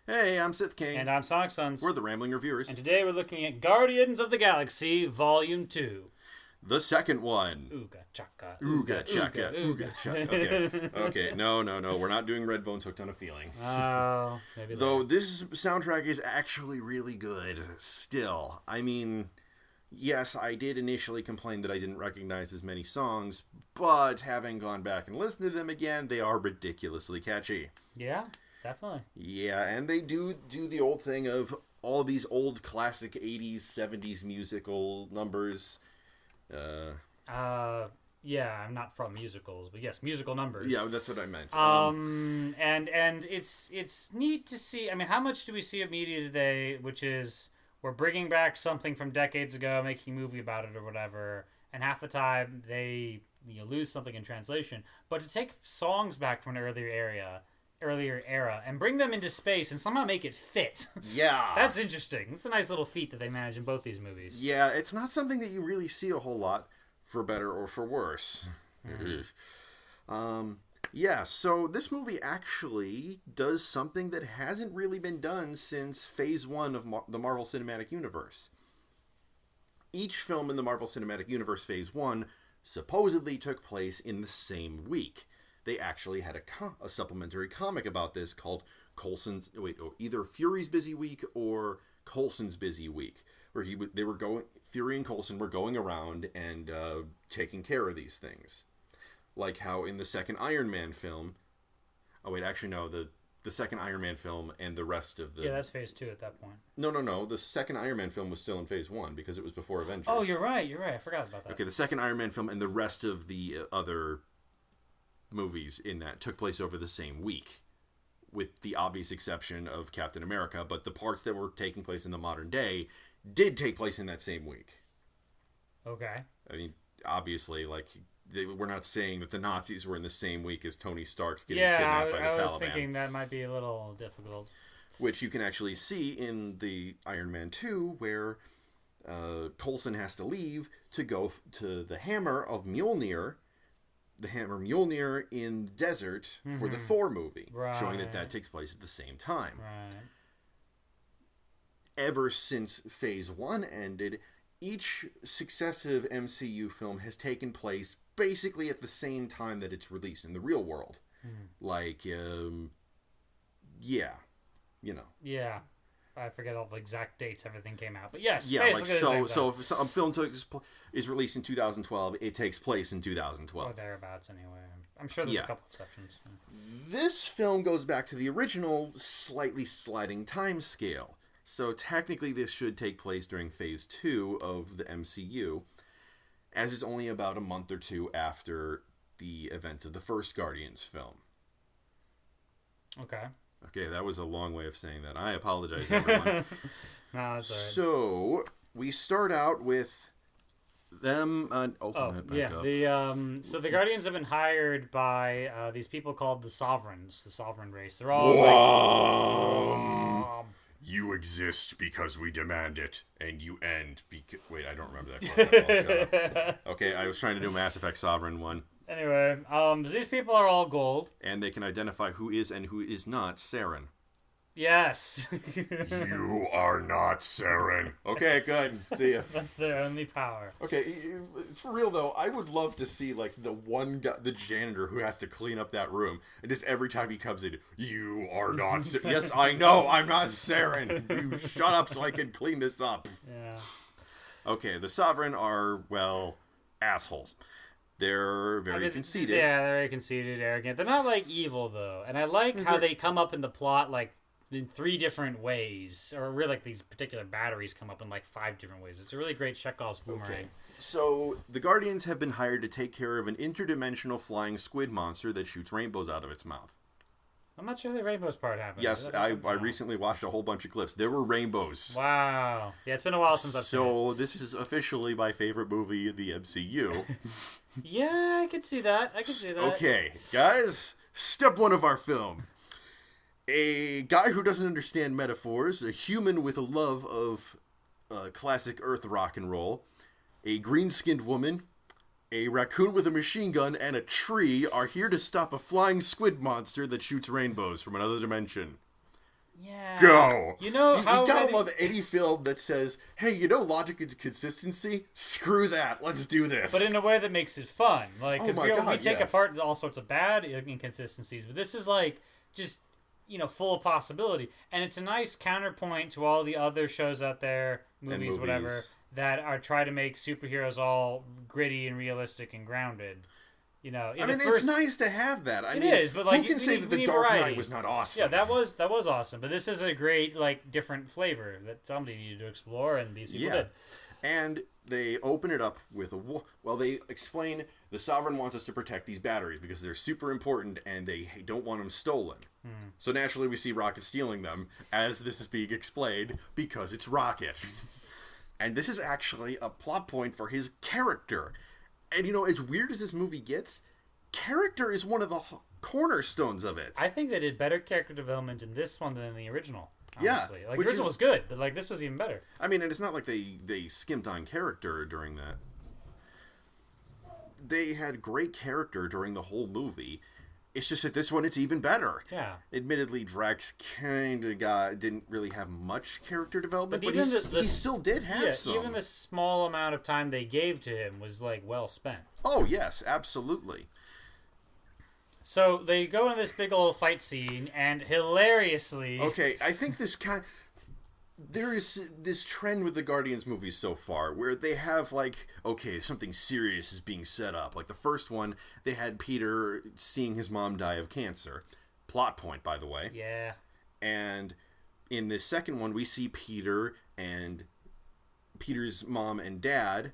Hey, I'm Sith King. And I'm Sonic Sons. We're the Rambling Reviewers. And today we're looking at Guardians of the Galaxy Volume 2. The second one. Ooga chaka. Ooga chaka. Ooga chaka. Okay. No. We're not doing Redbone's Hooked on a Feeling. Oh, maybe Though this soundtrack is actually really good still. I mean, yes, I did initially complain that I didn't recognize as many songs, but having gone back and listened to them again, they are ridiculously catchy. Yeah, definitely. Yeah, and they do the old thing of all these old classic 80s, 70s musical numbers. Yeah, I'm not from musicals, but yes, musical numbers. Yeah, that's what I meant. And it's neat to see. I mean, how much do we see of media today, which is we're bringing back something from decades ago, making a movie about it or whatever, and half the time they lose something in translation. But to take songs back from an earlier era and bring them into space and somehow make it fit. Yeah. That's interesting. It's a nice little feat that they manage in both these movies. Yeah, it's not something that you really see a whole lot, for better or for worse. Yeah, so this movie actually does something that hasn't really been done since Phase 1 of the Marvel Cinematic Universe. Each film in the Marvel Cinematic Universe Phase 1 supposedly took place in the same week. They actually had a supplementary comic about this called either Fury's Busy Week or Coulson's Busy Week, where Fury and Coulson were going around and taking care of these things, like how in the second Iron Man film. Oh wait, actually no, the second Iron Man film and the rest of the that's Phase 2 at that point. No. The second Iron Man film was still in Phase 1 because it was before Avengers. Oh, you're right. I forgot about that. Okay, the second Iron Man film and the rest of the other movies in that took place over the same week, with the obvious exception of Captain America, but the parts that were taking place in the modern day did take place in that same week. Okay. I mean, obviously, we're not saying that the Nazis were in the same week as Tony Stark getting kidnapped by the Taliban. I was thinking that might be a little difficult. Which you can actually see in the Iron Man 2, where Coulson has to leave to go to the Hammer of Mjolnir, the Hammer Mjolnir in the desert for the Thor movie, showing that takes place at the same time. Right. Ever since Phase 1 ended, each successive MCU film has taken place basically at the same time that it's released in the real world. Yeah. I forget all the exact dates everything came out, but yes. Yeah, so if a film is released in 2012, it takes place in 2012. Or thereabouts, anyway. I'm sure there's a couple exceptions. This film goes back to the original, slightly sliding time scale. So technically, this should take place during Phase 2 of the MCU, as it's only about a month or two after the events of the first Guardians film. Okay, that was a long way of saying that. I apologize, everyone. No, that's all right. So, we start out with them... So the Guardians have been hired by these people called the Sovereigns, the Sovereign race. They're all you exist because we demand it, and you end because... Wait, I don't remember that quote. Shut up. Okay, I was trying to do Mass Effect Sovereign one. Anyway, these people are all gold. And they can identify who is and who is not Saren. Yes. You are not Saren. Okay, good. See ya. That's their only power. Okay, for real though, I would love to see the one guy, the janitor who has to clean up that room, and just every time he comes in, you are not Saren. Yes, I know, I'm not Saren. You shut up so I can clean this up. Yeah. Okay, the Sovereign are, assholes. They're very conceited. Yeah, they're very conceited, arrogant. They're not, evil, though. And I like how they come up in the plot, in 3 different ways. Or really, these particular batteries come up in, 5 different ways. It's a really great Chekhov's boomerang. Okay. So, the Guardians have been hired to take care of an interdimensional flying squid monster that shoots rainbows out of its mouth. I'm not sure the rainbows part happened. Yes, I recently watched a whole bunch of clips. There were rainbows. Wow. Yeah, it's been a while since I've seen it. So, this is officially my favorite movie in the MCU. Yeah, I could see that. Okay, guys, step 1 of our film. A guy who doesn't understand metaphors, a human with a love of classic Earth rock and roll, a green-skinned woman, A raccoon with a machine gun and a tree are here to stop a flying squid monster that shoots rainbows from another dimension. Yeah. Go. You know You how gotta many- love any film that says, "Hey, you know, logic and consistency. Screw that. Let's do this." but in a way that makes it fun. Like, because Oh my we God, take yes. apart all sorts of bad inconsistencies, but this is like just full of possibility, and it's a nice counterpoint to all the other shows out there, movies, whatever, movies. that are try to make superheroes all gritty and realistic and grounded. In I the mean, first, it's nice to have that. I It mean, is, but, like, who can we say need- that we The need Dark variety. Knight was not awesome? yeah, that was awesome. But this is a great different flavor that somebody needed to explore, and these people Yeah. did. And they open it up with they explain the Sovereign wants us to protect these batteries because they're super important and they don't want them stolen. So naturally we see Rocket stealing them as this is being explained because it's Rocket. And this is actually a plot point for his character. And as weird as this movie gets, character is one of the cornerstones of it. I think they did better character development in this one than in the original. Yeah, Honestly. Like, the which original is- was good, but this was even better. I mean, and it's not like they skimped on character during that. They had great character during the whole movie. It's just that this one, it's even better. Yeah. Admittedly, Drax kind of didn't really have much character development, But but, even he still did have some. Even the small amount of time they gave to him was well spent. Oh yes, absolutely. So they go into this big old fight scene, and hilariously, Okay, I think there is this trend with the Guardians movies so far where they have something serious is being set up. Like the first one, they had Peter seeing his mom die of cancer. Plot point, by the way. yeah, And in this second one, we see Peter and Peter's mom and dad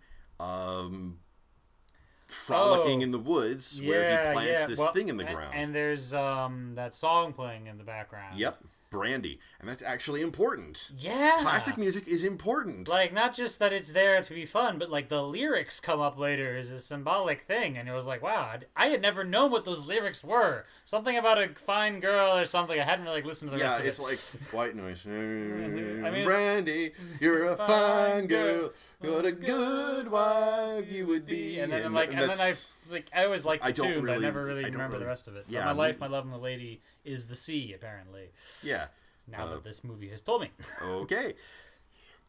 frolicking in the woods where he plants this thing in the ground. and there's that song playing in the background. Yep, Brandy. And that's actually important. Yeah. Classic music is important. Not just that it's there to be fun, but the lyrics come up later as a symbolic thing, and it was wow, I had never known what those lyrics were. Something about a fine girl or something. I hadn't really listened to the rest of it. It's like white noise. mean, Brandy, you're a fine girl. What a good wife you would be. And then that's- I always liked I the don't tune, but I really- never really I don't remember the really- rest of it. yeah, But my life, me- my love, and the lady is the sea. Apparently, yeah. now that this movie has told me. Okay.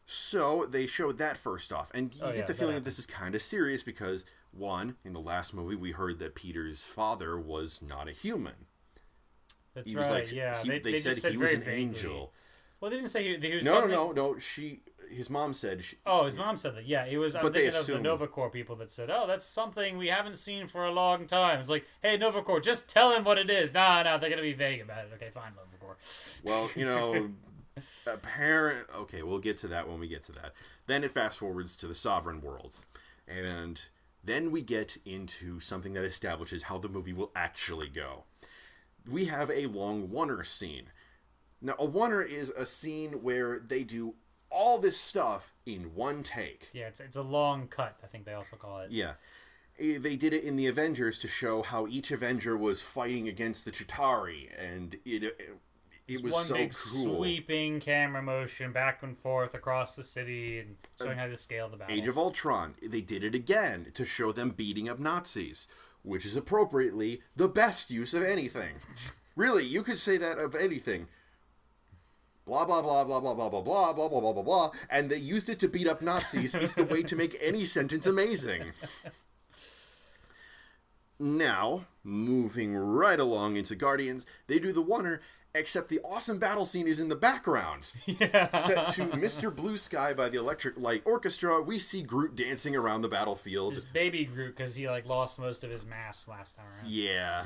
So they showed that first off, and you get the that feeling that this is kind of serious because one, in the last movie, we heard that Peter's father was not a human. That's He right. was yeah, they just said he was very an vaguely. angel. Well, they didn't say he was. No, something... no. His mom said. Oh, his mom said that. Yeah, it was. I'm But they thinking of the assume- Nova Corps people that said, "Oh, that's something we haven't seen for a long time." It's like, hey, Nova Corps, just tell him what it is. No, they're gonna be vague about it. Okay, fine, Nova Corps. Well, apparent. Okay, we'll get to that when we get to that. Then it fast forwards to the Sovereign Worlds, and then we get into something that establishes how the movie will actually go. We have a long oneer scene. Now, a oneer is a scene where they do all this stuff in one take. Yeah, it's a long cut. I think they also call it. Yeah. They did it in the Avengers to show how each Avenger was fighting against the Chitauri, and it was One so big cool. sweeping camera motion back and forth across the city and showing how to scale the battle. Age of Ultron, they did it again to show them beating up Nazis, which is appropriately the best use of anything. Really, you could say that of anything. Blah, blah, blah, blah, blah, blah, blah, blah, blah, blah, blah, blah, blah, and they used it to beat up Nazis is the way to make any sentence amazing. Now, moving right along into Guardians, they do the oneer, except the awesome battle scene is in the background. Yeah. Set to Mr. Blue Sky by the Electric Light Orchestra, we see Groot dancing around the battlefield. This baby Groot, because he lost most of his mass last time around. Yeah.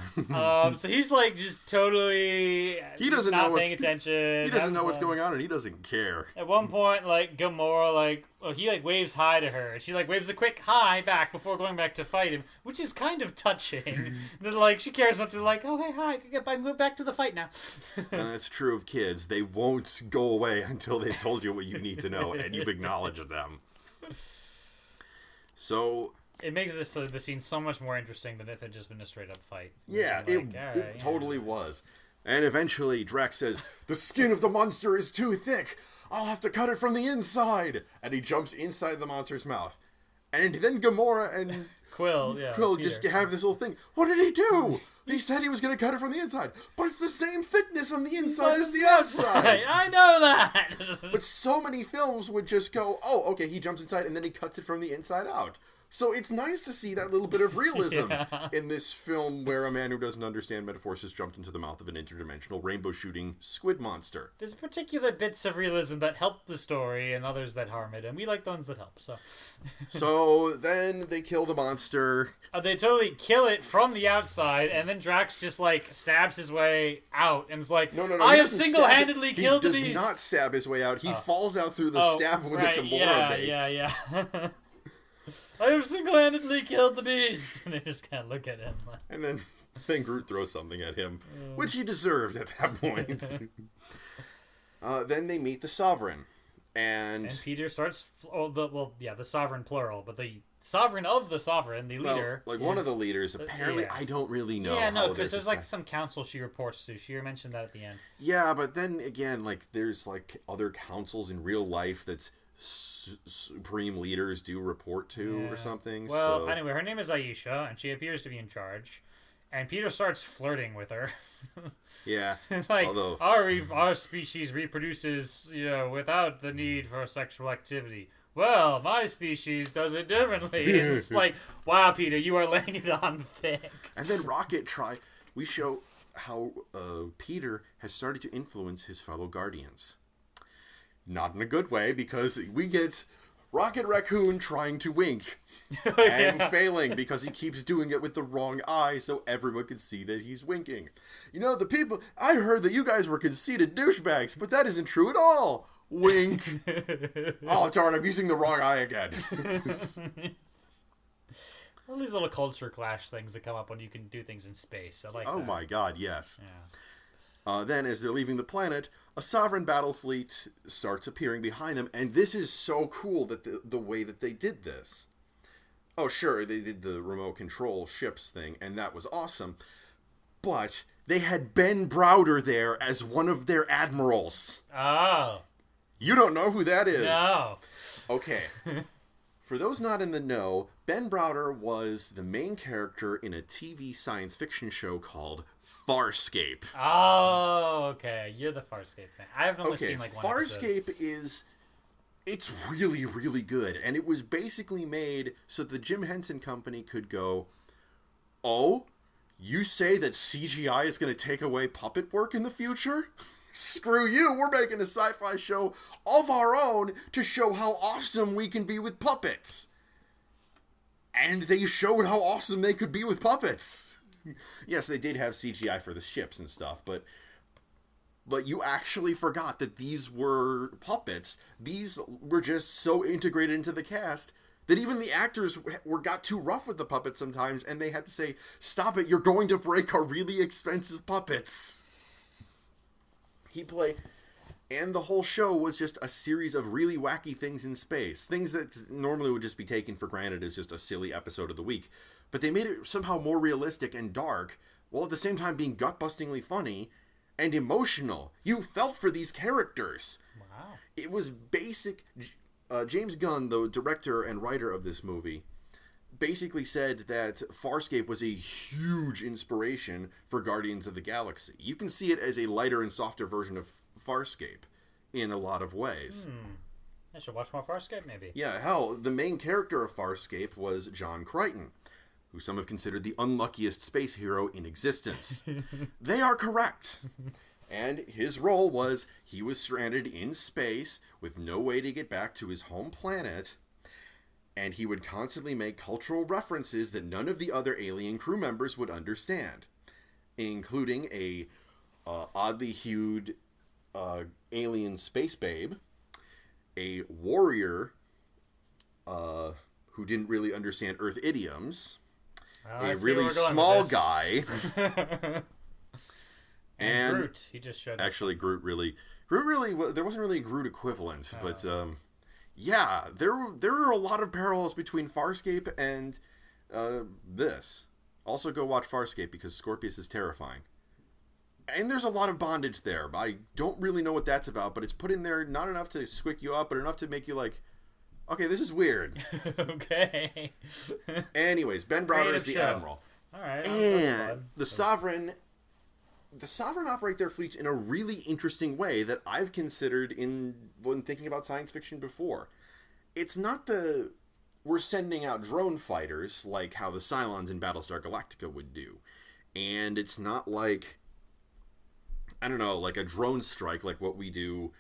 So he's just totally He doesn't not know paying attention. He doesn't know what's going on, and he doesn't care. At one point, Gamora, he waves hi to her, and she waves a quick hi back before going back to fight him, which is kind of touching. That she cares enough to oh hey hi, I'm going back to the fight now. And that's true of kids. They won't go away until they've told you what you need to know, and you've acknowledged them. So It makes the scene so much more interesting than if it had just been a straight up fight. yeah, it totally was. And eventually, Drax says, "The skin of the monster is too thick. I'll have to cut it from the inside." And he jumps inside the monster's mouth. And then Gamora and Quill, yeah. Quill Peter. just have this little thing. What did he do? He said he was going to cut it from the inside, but it's the same thickness on the inside as the outside. I know that. But so many films would just go, oh, okay, he jumps inside and then he cuts it from the inside out. So it's nice to see that little bit of realism in this film where a man who doesn't understand metaphors has jumped into the mouth of an interdimensional rainbow-shooting squid monster. There's particular bits of realism that help the story and others that harm it, and we like the ones that help, so... So then they kill the monster. They totally kill it from the outside, and then Drax just, like, stabs his way out, and is like, No, I he have doesn't single-handedly killed the He beast! does not stab his way out. He falls out through the stab wound that Gamora makes. Yeah. I have single-handedly killed the beast! And they just kind of look at him like... And then Groot throws something at him, which he deserved at that point. Then they meet the Sovereign. And Peter starts... the Sovereign plural, but the Sovereign of the Sovereign, the leader... one of the leaders, apparently, I don't really know. Yeah, no, because there's like some council she reports to. She mentioned that at the end. Yeah, but then again, like, there's like other councils in real life that supreme leaders do report to or something. Well, so... anyway, her name is Aisha, and she appears to be in charge. And Peter starts flirting with her. Yeah. Like, although... our species reproduces, without the need for sexual activity. Well, my species does it differently. And it's like, wow, Peter, you are laying it on thick. And then we show how Peter has started to influence his fellow Guardians. Not in a good way, because we get Rocket Raccoon trying to wink and failing because he keeps doing it with the wrong eye so everyone can see that he's winking. The people, I heard that you guys were conceited douchebags, but that isn't true at all. Wink. Oh, darn, I'm using the wrong eye again. All these little culture clash things that come up when you can do things in space. I like that. Oh my god, yes. Yeah. Then, as they're leaving the planet, a Sovereign battle fleet starts appearing behind them, and this is so cool that the way that they did this. Oh, sure, they did the remote control ships thing, and that was awesome. But they had Ben Browder there as one of their admirals. Oh. You don't know who that is? No. Okay. For those not in the know, Ben Browder was the main character in a TV science fiction show called Farscape. Oh, okay. You're the Farscape fan. I've only seen like one Farscape episode. It's really, really good. And it was basically made so the Jim Henson Company could go, oh, you say that CGI is going to take away puppet work in the future? Screw you, we're making a sci-fi show of our own to show how awesome we can be with puppets. And they showed how awesome they could be with puppets. Yes, they did have CGI for the ships and stuff, but you actually forgot that these were puppets. These were just so integrated into the cast that even the actors got too rough with the puppets sometimes, and they had to say, stop it, you're going to break our really expensive puppets. And the whole show was just a series of really wacky things in space. Things that normally would just be taken for granted as just a silly episode of the week. But they made it somehow more realistic and dark, while at the same time being gut-bustingly funny and emotional. You felt for these characters. Wow. It was basic. James Gunn, the director and writer of this movie, basically said that Farscape was a huge inspiration for Guardians of the Galaxy. You can see it as a lighter and softer version of Farscape in a lot of ways. I should watch more Farscape, maybe. Yeah, hell, the main character of Farscape was John Crichton, who some have considered the unluckiest space hero in existence. They are correct. And his role was he was stranded in space with no way to get back to his home planet, and he would constantly make cultural references that none of the other alien crew members would understand, including a oddly hued alien space babe, a warrior who didn't really understand Earth idioms, a really small guy, and Groot. He just showed up. Actually, Groot really, there wasn't really a Groot equivalent, but yeah, there are a lot of parallels between Farscape and this. Also, go watch Farscape because Scorpius is terrifying. And there's a lot of bondage there. I don't really know what that's about, but it's put in there not enough to squick you up, but enough to make you like, Okay, this is weird. Okay. Anyways, Ben Browder is Creative the show. admiral. All right. That's And fun. the Sovereign operate their fleets in a really interesting way that I've considered when thinking about science fiction before. It's not we're sending out drone fighters like how the Cylons in Battlestar Galactica would do. And it's not like, I don't know, like a drone strike like what we do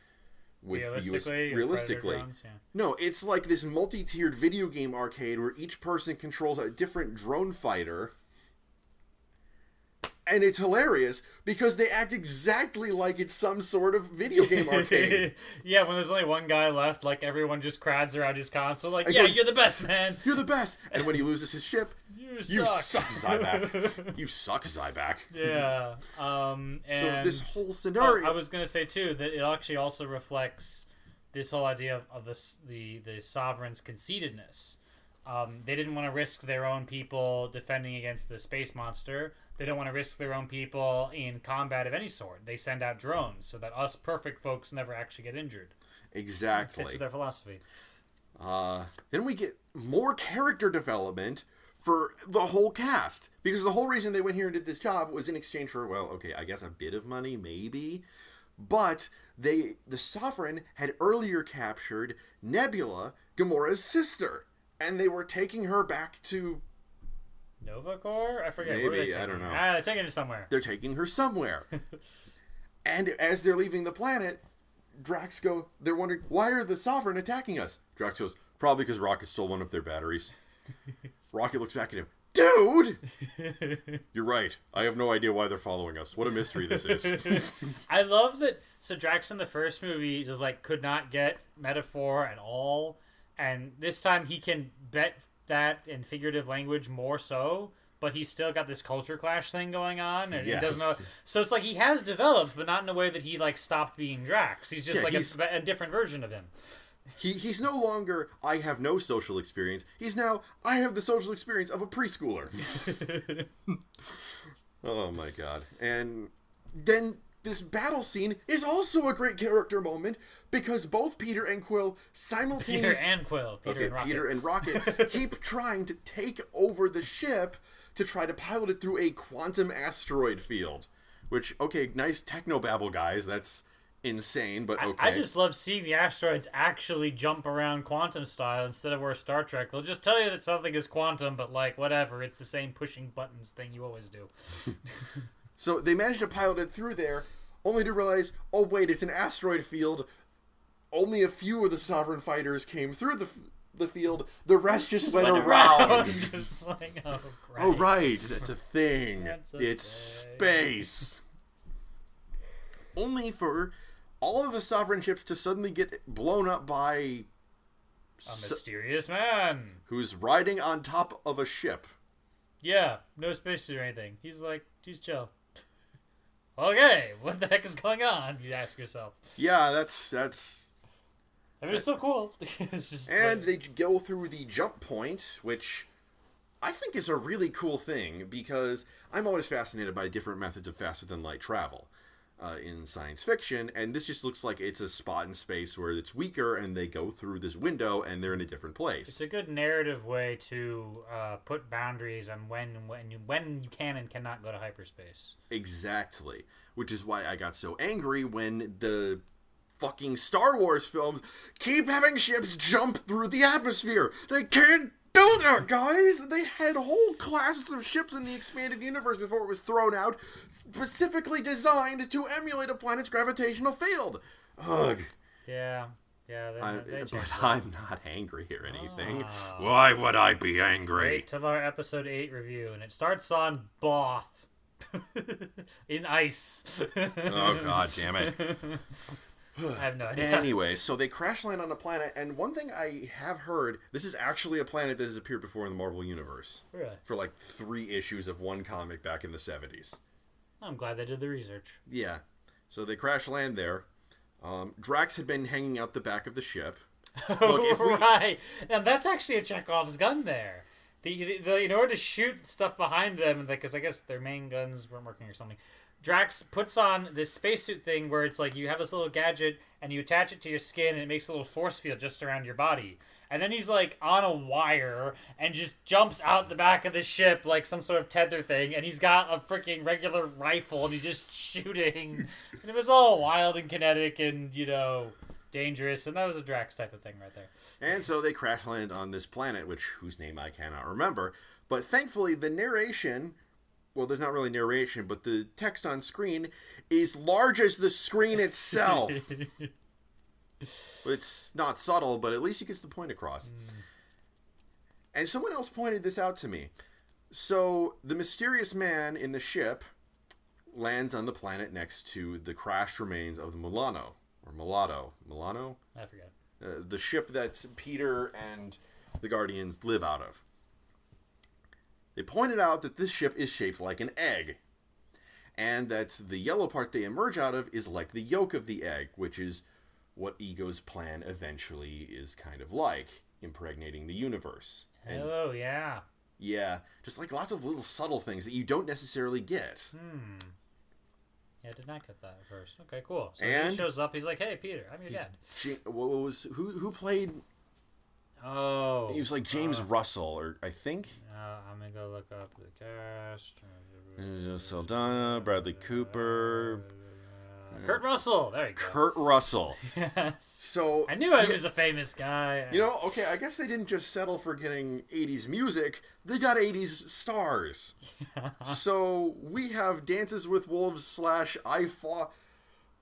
with the US. Realistically. Drones, yeah. No, it's like this multi-tiered video game arcade where each person controls a different drone fighter. And it's hilarious because they act exactly like it's some sort of video game arcade. Yeah, when there's only one guy left, like everyone just crowds around his console, like, I yeah, go, you're the best, man. You're the best. And when he loses his ship, you suck, suck. Zyback. You suck, Zyback. Yeah. And So this whole scenario. I was gonna say too that it actually also reflects this whole idea of the sovereign's conceitedness. They didn't want to risk their own people defending against the space monster. They don't want to risk their own people in combat of any sort. They send out drones so that us perfect folks never actually get injured. Exactly. Fits with their philosophy. Then we get more character development for the whole cast. Because the whole reason they went here and did this job was in exchange for, well, okay, I guess a bit of money, maybe. But the Sovereign had earlier captured Nebula, Gamora's sister. And they were taking her back to... Nova Corps? I forget. Maybe, Where were they I don't know. They're taking her somewhere. They're taking her somewhere. And as they're leaving the planet, they're wondering, why are the Sovereign attacking us? Drax goes, probably because Rocket stole one of their batteries. Rocket looks back at him, dude! You're right. I have no idea why they're following us. What a mystery this is. I love that. So Drax in the first movie just could not get metaphor at all. And this time he can bet that in figurative language more so, but he's still got this culture clash thing going on, and he doesn't know. So it's like he has developed, but not in a way that he stopped being Drax. He's just a different version of him. He's no longer, I have no social experience. He's now, I have the social experience of a preschooler. Oh my god. And then this battle scene is also a great character moment because both Peter and Quill simultaneously... Peter and Quill. Peter and Rocket keep trying to take over the ship to try to pilot it through a quantum asteroid field. Which, okay, nice technobabble, guys. That's insane, but okay. I just love seeing the asteroids actually jump around quantum style instead of where Star Trek. They'll just tell you that something is quantum, but whatever. It's the same pushing buttons thing you always do. So they managed to pilot it through there, only to realize, oh wait, it's an asteroid field. Only a few of the Sovereign fighters came through the field. The rest just went around. Just oh, great. Oh right, that's a thing. It's space. Only for all of the Sovereign ships to suddenly get blown up by a mysterious man who's riding on top of a ship. Yeah, no spaces or anything. He's chill. Okay, what the heck is going on? You ask yourself. Yeah, that's. I mean, it's still cool. It's just they go through the jump point, which I think is a really cool thing because I'm always fascinated by different methods of faster than light travel in science fiction, and this just looks like it's a spot in space where it's weaker, and they go through this window and they're in a different place. It's a good narrative way to put boundaries on when you can and cannot go to hyperspace. Exactly, which is why I got so angry when the fucking Star Wars films keep having ships jump through the atmosphere. They can't do that, guys! They had whole classes of ships in the expanded universe before it was thrown out, specifically designed to emulate a planet's gravitational field. Ugh. Yeah. But I'm not angry or anything. Why would I be angry? Wait till our episode 8 review, and it starts on Both. In ice. Oh, god damn it. I have no idea. Anyway, so they crash land on a planet, and one thing I have heard, this is actually a planet that has appeared before in the Marvel Universe. Really? For 3 issues of one comic back in the 70s. I'm glad they did the research. Yeah. So they crash land there. Drax had been hanging out the back of the ship. Look, right. And that's actually a Chekhov's gun there. In order to shoot stuff behind them, because I guess their main guns weren't working or something, Drax puts on this spacesuit thing where it's like you have this little gadget and you attach it to your skin and it makes a little force field just around your body. And then he's like on a wire and just jumps out the back of the ship like some sort of tether thing. And he's got a freaking regular rifle and he's just shooting. And it was all wild and kinetic and, dangerous. And that was a Drax type of thing right there. And so they crash land on this planet, whose name I cannot remember. But thankfully, the narration, well, there's not really narration, but the text on screen is large as the screen itself. It's not subtle, but at least he gets the point across. And someone else pointed this out to me. So the mysterious man in the ship lands on the planet next to the crashed remains of the Milano. Or Milano? I forget. The ship that Peter and the Guardians live out of. They pointed out that this ship is shaped like an egg. And that the yellow part they emerge out of is like the yolk of the egg, which is what Ego's plan eventually is kind of like, impregnating the universe. And, yeah. Yeah, just like lots of little subtle things that you don't necessarily get. Yeah, I did not get that at first. Okay, cool. So And he shows up, he's like, hey, Peter, I'm your dad. Who played... Oh. He was like James Russell, or I think. I'm gonna go look up the cast. Saldana, Bradley Cooper, Kurt Russell. There you go. Kurt Russell. Yes. So I knew he was a famous guy. Okay, I guess they didn't just settle for getting 80s music. They got 80s stars. So we have Dances with Wolves / I fought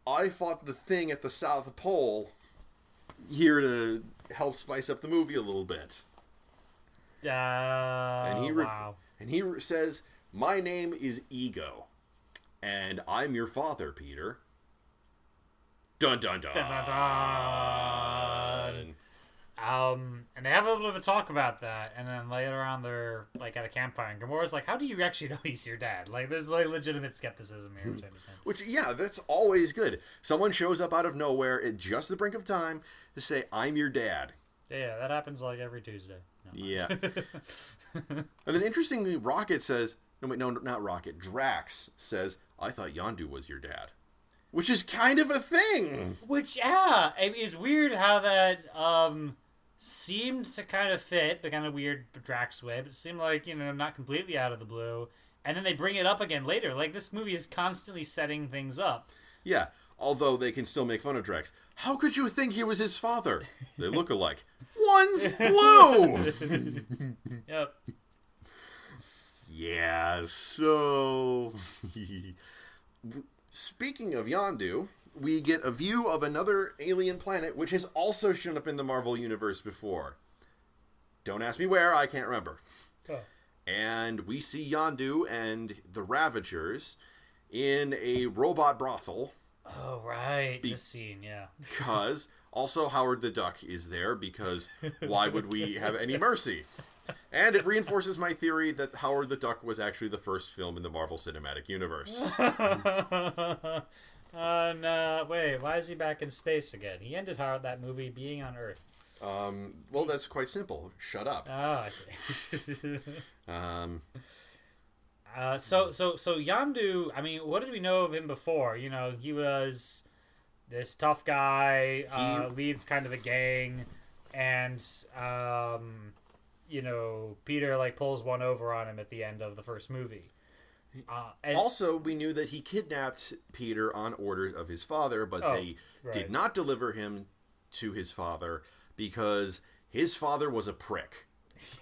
the Thing at the South Pole here to help spice up the movie a little bit. Wow. And he says, "My name is Ego, and I'm your father, Peter." Dun dun dun. Dun, dun, dun. And they have a little bit of a talk about that, and then later on they're like at a campfire, and Gamora's like, "How do you actually know he's your dad?" Like, there's like legitimate skepticism here, which I understand. Which, yeah, that's always good. Someone shows up out of nowhere at just the brink of time to say, "I'm your dad." Yeah, that happens like every Tuesday. No. Yeah. And then interestingly, Rocket says, no, not Rocket, Drax says, "I thought Yondu was your dad." Which is kind of a thing. Which, yeah, it is weird how that seemed to kind of fit the kind of weird Drax way, but it seemed like, not completely out of the blue. And then they bring it up again later. Like, this movie is constantly setting things up. Yeah, although they can still make fun of Drax. How could you think he was his father? They look alike. One's blue! Yep. Yeah, so... Speaking of Yondu, we get a view of another alien planet which has also shown up in the Marvel Universe before. Don't ask me where, I can't remember. Oh. And we see Yondu and the Ravagers in a robot brothel. Oh, right. This scene, yeah. Because also Howard the Duck is there, because why would we have any mercy? And it reinforces my theory that Howard the Duck was actually the first film in the Marvel Cinematic Universe. No, wait, why is he back in space again? He ended that movie being on Earth. Well, that's quite simple. Shut up. Oh, I see. So Yondu, I mean, what did we know of him before? He was this tough guy, leads kind of a gang, and Peter like pulls one over on him at the end of the first movie. And also, we knew that he kidnapped Peter on orders of his father, but they did not deliver him to his father because his father was a prick.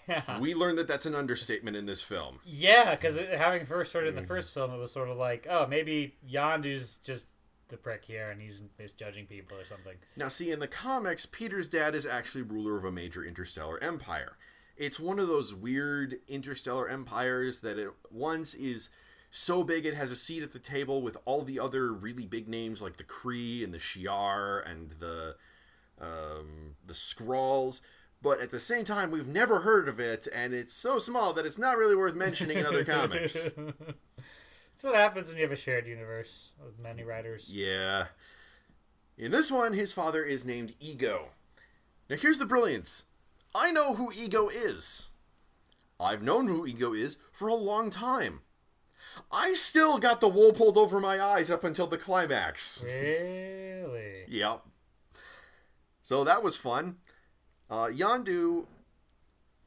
Yeah. We learned that that's an understatement in this film. Yeah, because having first heard in the first film, it was sort of like, oh, maybe Yondu's just the prick here and he's misjudging people or something. Now, see, in the comics, Peter's dad is actually ruler of a major interstellar empire. It's one of those weird interstellar empires that at once is so big it has a seat at the table with all the other really big names like the Kree and the Shi'ar and the Skrulls. But at the same time, we've never heard of it, and it's so small that it's not really worth mentioning in other comics. That's what happens when you have a shared universe with many writers. Yeah. In this one, his father is named Ego. Now here's the brilliance. I know who Ego is. I've known who Ego is for a long time. I still got the wool pulled over my eyes up until the climax. Really? Yep. So that was fun. Yondu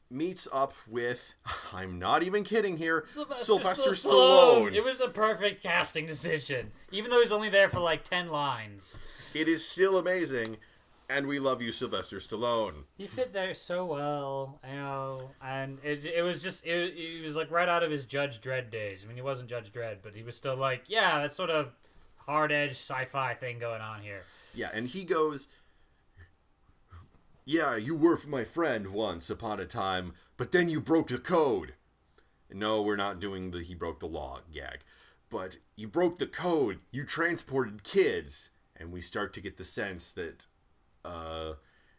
meets up with, I'm not even kidding here, Sylvester Stallone. It was a perfect casting decision, even though he's only there for like 10 lines. It is still amazing, and we love you, Sylvester Stallone. He fit there so well, you know, and it was just, it was like right out of his Judge Dredd days. I mean, he wasn't Judge Dredd, but he was still like, yeah, that sort of hard-edged sci-fi thing going on here. Yeah, and he goes, yeah, you were my friend once upon a time, but then you broke the code. No, we're not doing the he broke the law gag. But you broke the code. You transported kids. And we start to get the sense that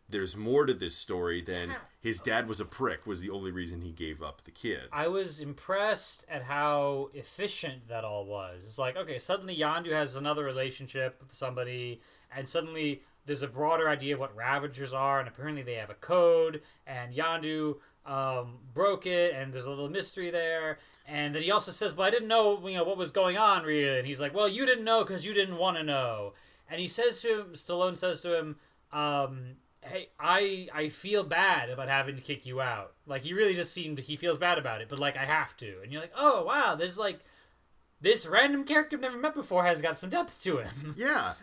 there's more to this story than his dad was a prick was the only reason he gave up the kids. I was impressed at how efficient that all was. It's like, okay, suddenly Yondu has another relationship with somebody, and suddenly there's a broader idea of what Ravagers are, and apparently they have a code, and Yondu broke it, and there's a little mystery there. And then he also says, well, I didn't know, what was going on, really. And he's like, well, you didn't know because you didn't want to know. And he says to him, Stallone says to him, hey, I feel bad about having to kick you out. Like, he really just he feels bad about it, but, like, I have to. And you're like, oh, wow, there's, like, this random character I've never met before has got some depth to him. Yeah.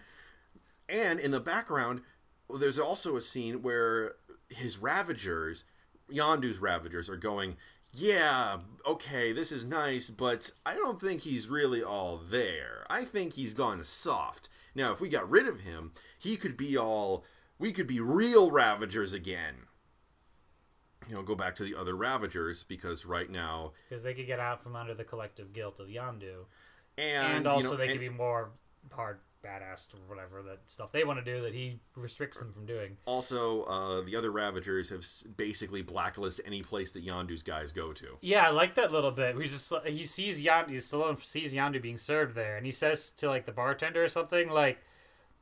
And in the background, there's also a scene where his Ravagers, Yondu's Ravagers, are going, yeah, okay, this is nice, but I don't think he's really all there. I think he's gone soft. Now, if we got rid of him, we could be real Ravagers again. Go back to the other Ravagers, because right now... Because they could get out from under the collective guilt of Yondu. And also they could be more hard badass or whatever, that stuff they want to do that he restricts them from doing. Also, the other Ravagers have basically blacklisted any place that Yondu's guys go to. Yeah, I like that little bit. He sees Yondu, Stallone sees Yondu being served there, and he says to, like, the bartender or something, like,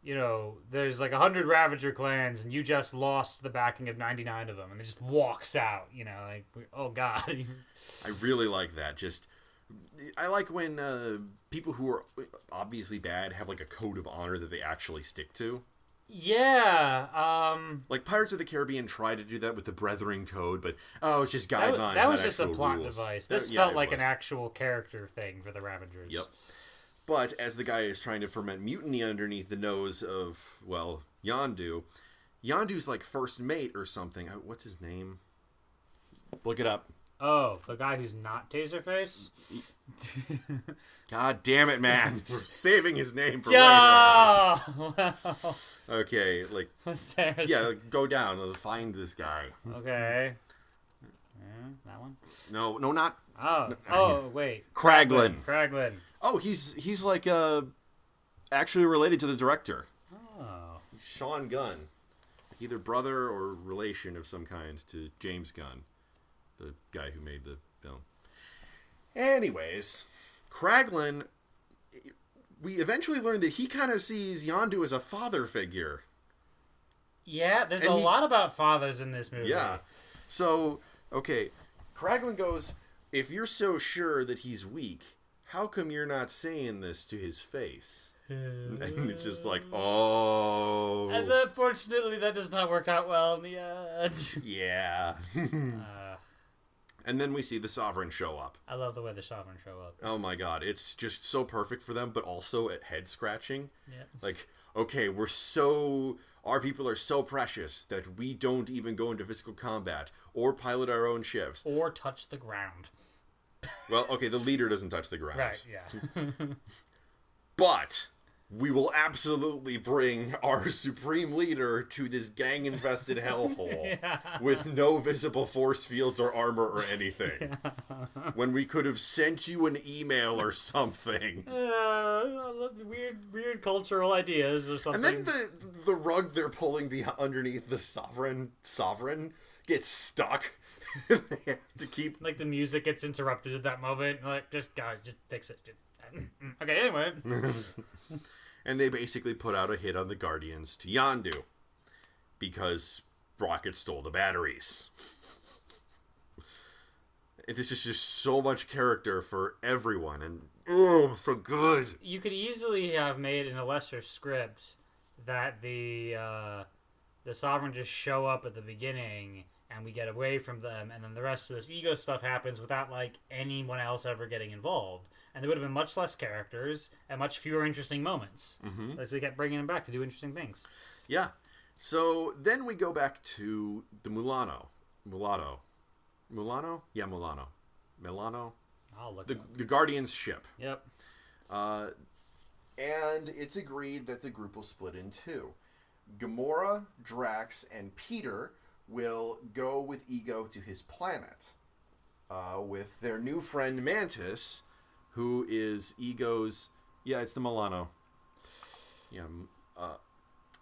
there's like 100 Ravager clans, and you just lost the backing of 99 of them, and it just walks out, like, oh god. I really like that. I like when people who are obviously bad have, like, a code of honor that they actually stick to. Yeah, like Pirates of the Caribbean tried to do that with the Brethren Code, but it's just guidelines. That was just a plot rules. Device. This felt like an actual character thing for the Ravagers. Yep. But as the guy is trying to ferment mutiny underneath the nose of, well, Yondu's like first mate or something. What's his name? Look it up. Oh, the guy who's not Taserface? God damn it, man. We're saving his name for later. Well. Okay, like... go down and find this guy. Okay. That one? No, not... Oh, wait. Kraglin. Oh, he's like, actually related to the director. Oh. Sean Gunn. Either brother or relation of some kind to James Gunn, the guy who made the film. Anyways, Kraglin, we eventually learned that he kind of sees Yondu as a father figure. Yeah, there's a lot about fathers in this movie. Yeah. So, okay, Kraglin goes, if you're so sure that he's weak, how come you're not saying this to his face? And it's just like, oh. And unfortunately, that does not work out well in the end. Yeah. And then we see the Sovereign show up. I love the way the Sovereign show up. Oh my god, it's just so perfect for them, but also at head scratching. Yeah. Like, okay, our people are so precious that we don't even go into physical combat or pilot our own ships. Or touch the ground. Well, okay, the leader doesn't touch the ground. Right, yeah. But we will absolutely bring our supreme leader to this gang-infested hellhole with no visible force fields or armor or anything. When we could have sent you an email or something. Weird cultural ideas or something. And then the rug they're pulling underneath the sovereign gets stuck. They have to keep... Like, the music gets interrupted at that moment. Like, just fix it. Okay, anyway. And they basically put out a hit on the Guardians to Yondu because Rocket stole the batteries. This is just so much character for everyone, and oh, so good. You could easily have made in a lesser script that the Sovereign just show up at the beginning and we get away from them, and then the rest of this ego stuff happens without like anyone else ever getting involved, and there would have been much less characters and much fewer interesting moments as we kept bringing them back to do interesting things. Yeah. So then we go back to the Mulatto. Yeah, Milano. I'll look. The Guardian's ship. Yep. And it's agreed that the group will split in two. Gamora, Drax, and Peter will go with Ego to his planet with their new friend Mantis, who is Ego's... Yeah, it's the Milano. Yeah,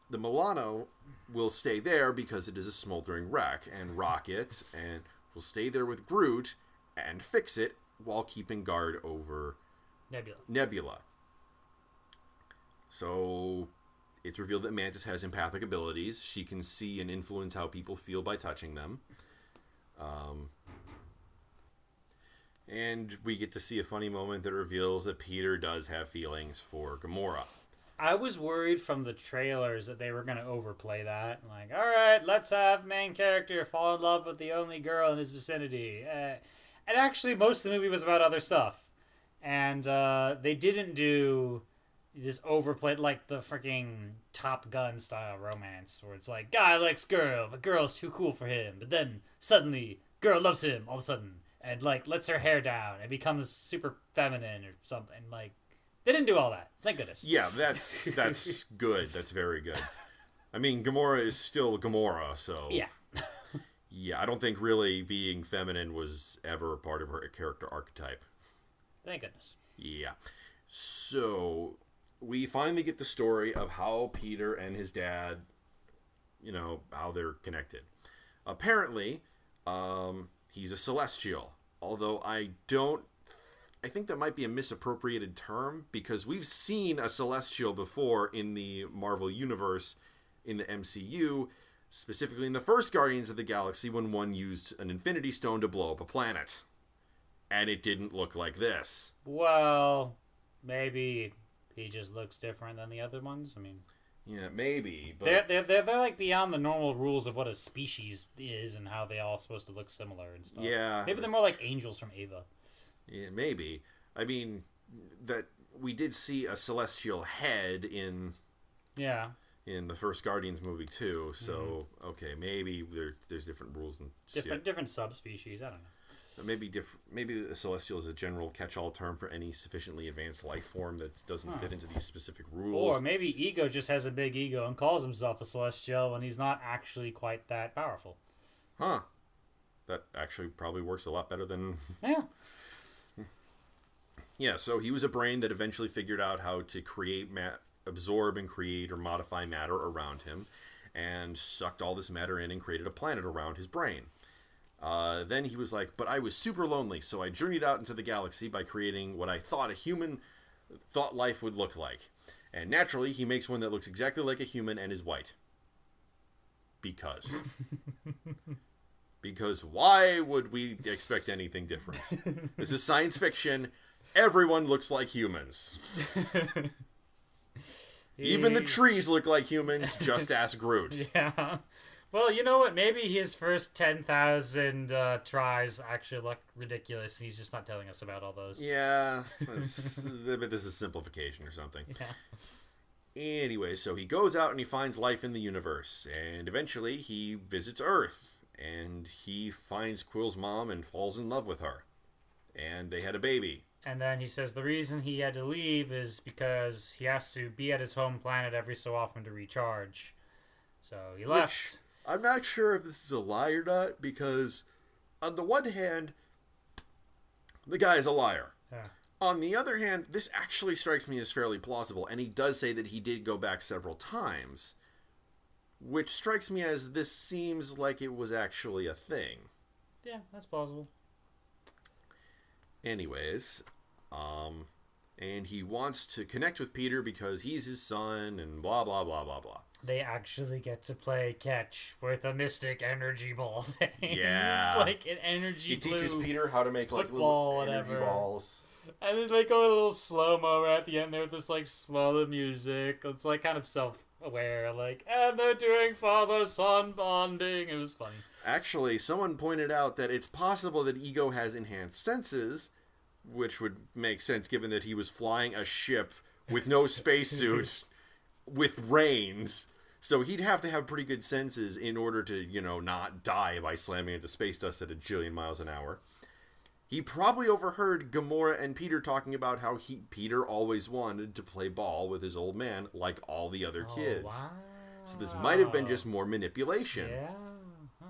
the Milano will stay there because it is a smoldering wreck, and Rocket and will stay there with Groot and fix it while keeping guard over Nebula. So it's revealed that Mantis has empathic abilities. She can see and influence how people feel by touching them. And we get to see a funny moment that reveals that Peter does have feelings for Gamora. I was worried from the trailers that they were going to overplay that. Like, all right, let's have main character fall in love with the only girl in his vicinity. And actually, most of the movie was about other stuff. And they didn't do this overplayed, like the freaking Top Gun style romance, where it's like, guy likes girl, but girl's too cool for him. But then, suddenly, girl loves him all of a sudden. And, like, lets her hair down and becomes super feminine or something. Like, they didn't do all that. Thank goodness. Yeah, that's good. That's very good. I mean, Gamora is still Gamora, so... Yeah. Yeah, I don't think really being feminine was ever part of her character archetype. Thank goodness. Yeah. So, we finally get the story of how Peter and his dad, how they're connected. Apparently, he's a Celestial. Although I think that might be a misappropriated term, because we've seen a Celestial before in the Marvel Universe, in the MCU, specifically in the first Guardians of the Galaxy, when one used an Infinity Stone to blow up a planet. And it didn't look like this. Well, maybe he just looks different than the other ones. I mean... Yeah, maybe, but... They're like beyond the normal rules of what a species is and how they all supposed to look similar and stuff. Yeah. Maybe they're more like angels from Ava. Yeah, maybe. I mean, that we did see a celestial head in the first Guardians movie too. So okay, maybe there's different rules and different subspecies. I don't know. Maybe the celestial is a general catch-all term for any sufficiently advanced life form that doesn't fit into these specific rules. Or maybe Ego just has a big ego and calls himself a celestial when he's not actually quite that powerful. Huh. That actually probably works a lot better than... Yeah. Yeah, so he was a brain that eventually figured out how to absorb and create or modify matter around him, and sucked all this matter in and created a planet around his brain. Then he was like, but I was super lonely, so I journeyed out into the galaxy by creating what I thought a human thought life would look like. And naturally, he makes one that looks exactly like a human and is white. Because. Because why would we expect anything different? This is science fiction. Everyone looks like humans. Even the trees look like humans. Just ask Groot. Yeah. Well, you know what? Maybe his first 10,000 tries actually look ridiculous, and he's just not telling us about all those. Yeah. But this is simplification or something. Yeah. Anyway, so he goes out and he finds life in the universe, and eventually he visits Earth, and he finds Quill's mom and falls in love with her. And they had a baby. And then he says the reason he had to leave is because he has to be at his home planet every so often to recharge. So he left. I'm not sure if this is a lie or not, because on the one hand, the guy is a liar. Yeah. On the other hand, this actually strikes me as fairly plausible, and he does say that he did go back several times, which strikes me as this seems like it was actually a thing. Yeah, that's plausible. Anyways, and he wants to connect with Peter because he's his son and blah, blah, blah, blah, blah. they actually get to play catch with a mystic energy ball thing. Yeah. It's like an energy He blue teaches Peter how to make like football, little energy whatever. balls. And then they go a little slow-mo right at the end there with this like swell of music. It's like kind of self-aware, like, and they're doing father-son bonding. It was funny. Actually, someone pointed out that it's possible that Ego has enhanced senses, which would make sense given that he was flying a ship with no spacesuit with reins. So he'd have to have pretty good senses in order to, not die by slamming into space dust at a jillion miles an hour. He probably overheard Gamora and Peter talking about how Peter always wanted to play ball with his old man like all the other kids. Wow. So this might have been just more manipulation. Yeah. Huh.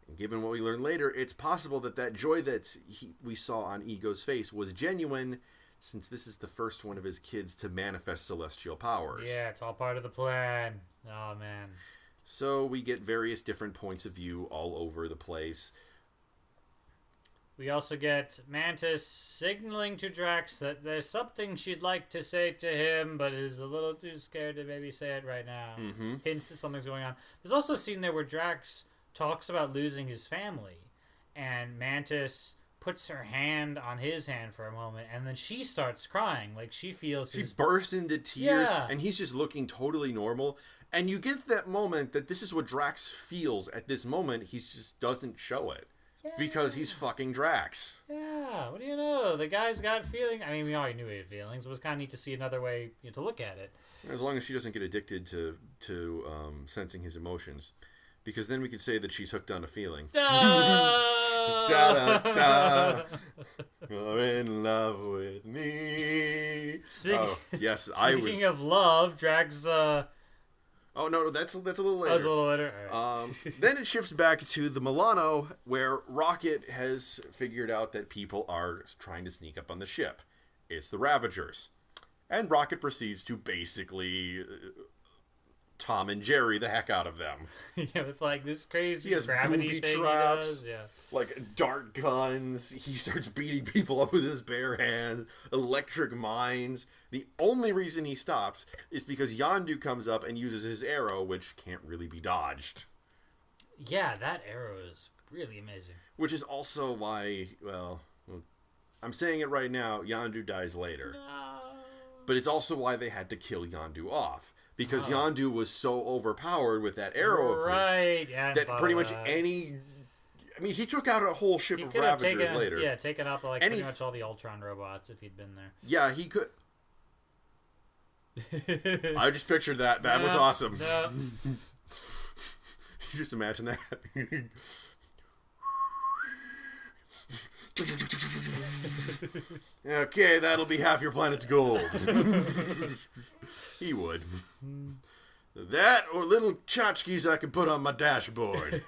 And given what we learn later, it's possible that joy that we saw on Ego's face was genuine, since this is the first one of his kids to manifest celestial powers. Yeah, it's all part of the plan. Oh, man. So we get various different points of view all over the place. We also get Mantis signaling to Drax that there's something she'd like to say to him, but is a little too scared to maybe say it right now. Mm-hmm. Hints that something's going on. There's also a scene there where Drax talks about losing his family, and Mantis puts her hand on his hand for a moment, and then she starts crying. Like, she feels She bursts into tears, Yeah. and he's just looking totally normal. And you get that moment that this is what Drax feels at this moment. He just doesn't show it. Because he's fucking Drax. Yeah, what do you know? The guy's got feelings. I mean, we already knew he had feelings. It was kind of neat to see another way to look at it. As long as she doesn't get addicted to sensing his emotions. Because then we could say that she's hooked on a feeling. Da Da da da. You're in love with me. Yes, I was. Speaking of love, Drax. Oh no, that's a little later. That was a little later. All right. Then it shifts back to the Milano, where Rocket has figured out that people are trying to sneak up on the ship. It's the Ravagers. And Rocket proceeds to basically Tom and Jerry the heck out of them. Yeah, with like this crazy He has gravity booby thing traps. he does. Yeah. Like dart guns. He starts beating people up with his bare hands. Electric mines. The only reason he stops is because Yondu comes up and uses his arrow, which can't really be dodged. Yeah, that arrow is really amazing. Which is also why, well, I'm saying it right now, Yondu dies later. No. But it's also why they had to kill Yondu off. Because Yondu was so overpowered with that arrow of his Right, yeah. that pretty much any... I mean, he took out a whole ship He of could have Ravagers later. taken out like pretty much all the Ultron robots if he'd been there. Yeah, he could... I just pictured that. That was awesome. No. You just imagine that. Okay, that'll be half your planet's gold. He would. That or little tchotchkes I could put on my dashboard.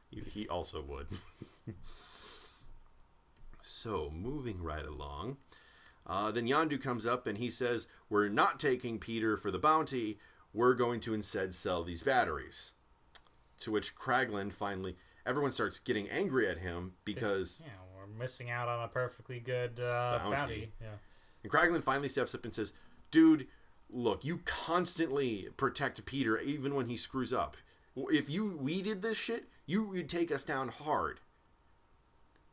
He also would. So, moving right along. Then Yondu comes up and he says, we're not taking Peter for the bounty. We're going to instead sell these batteries. To which Kraglin finally... Everyone starts getting angry at him because... Yeah, we're missing out on a perfectly good bounty. Yeah. And Kraglin finally steps up and says, dude, look, you constantly protect Peter even when he screws up. If we did this shit, you'd take us down hard.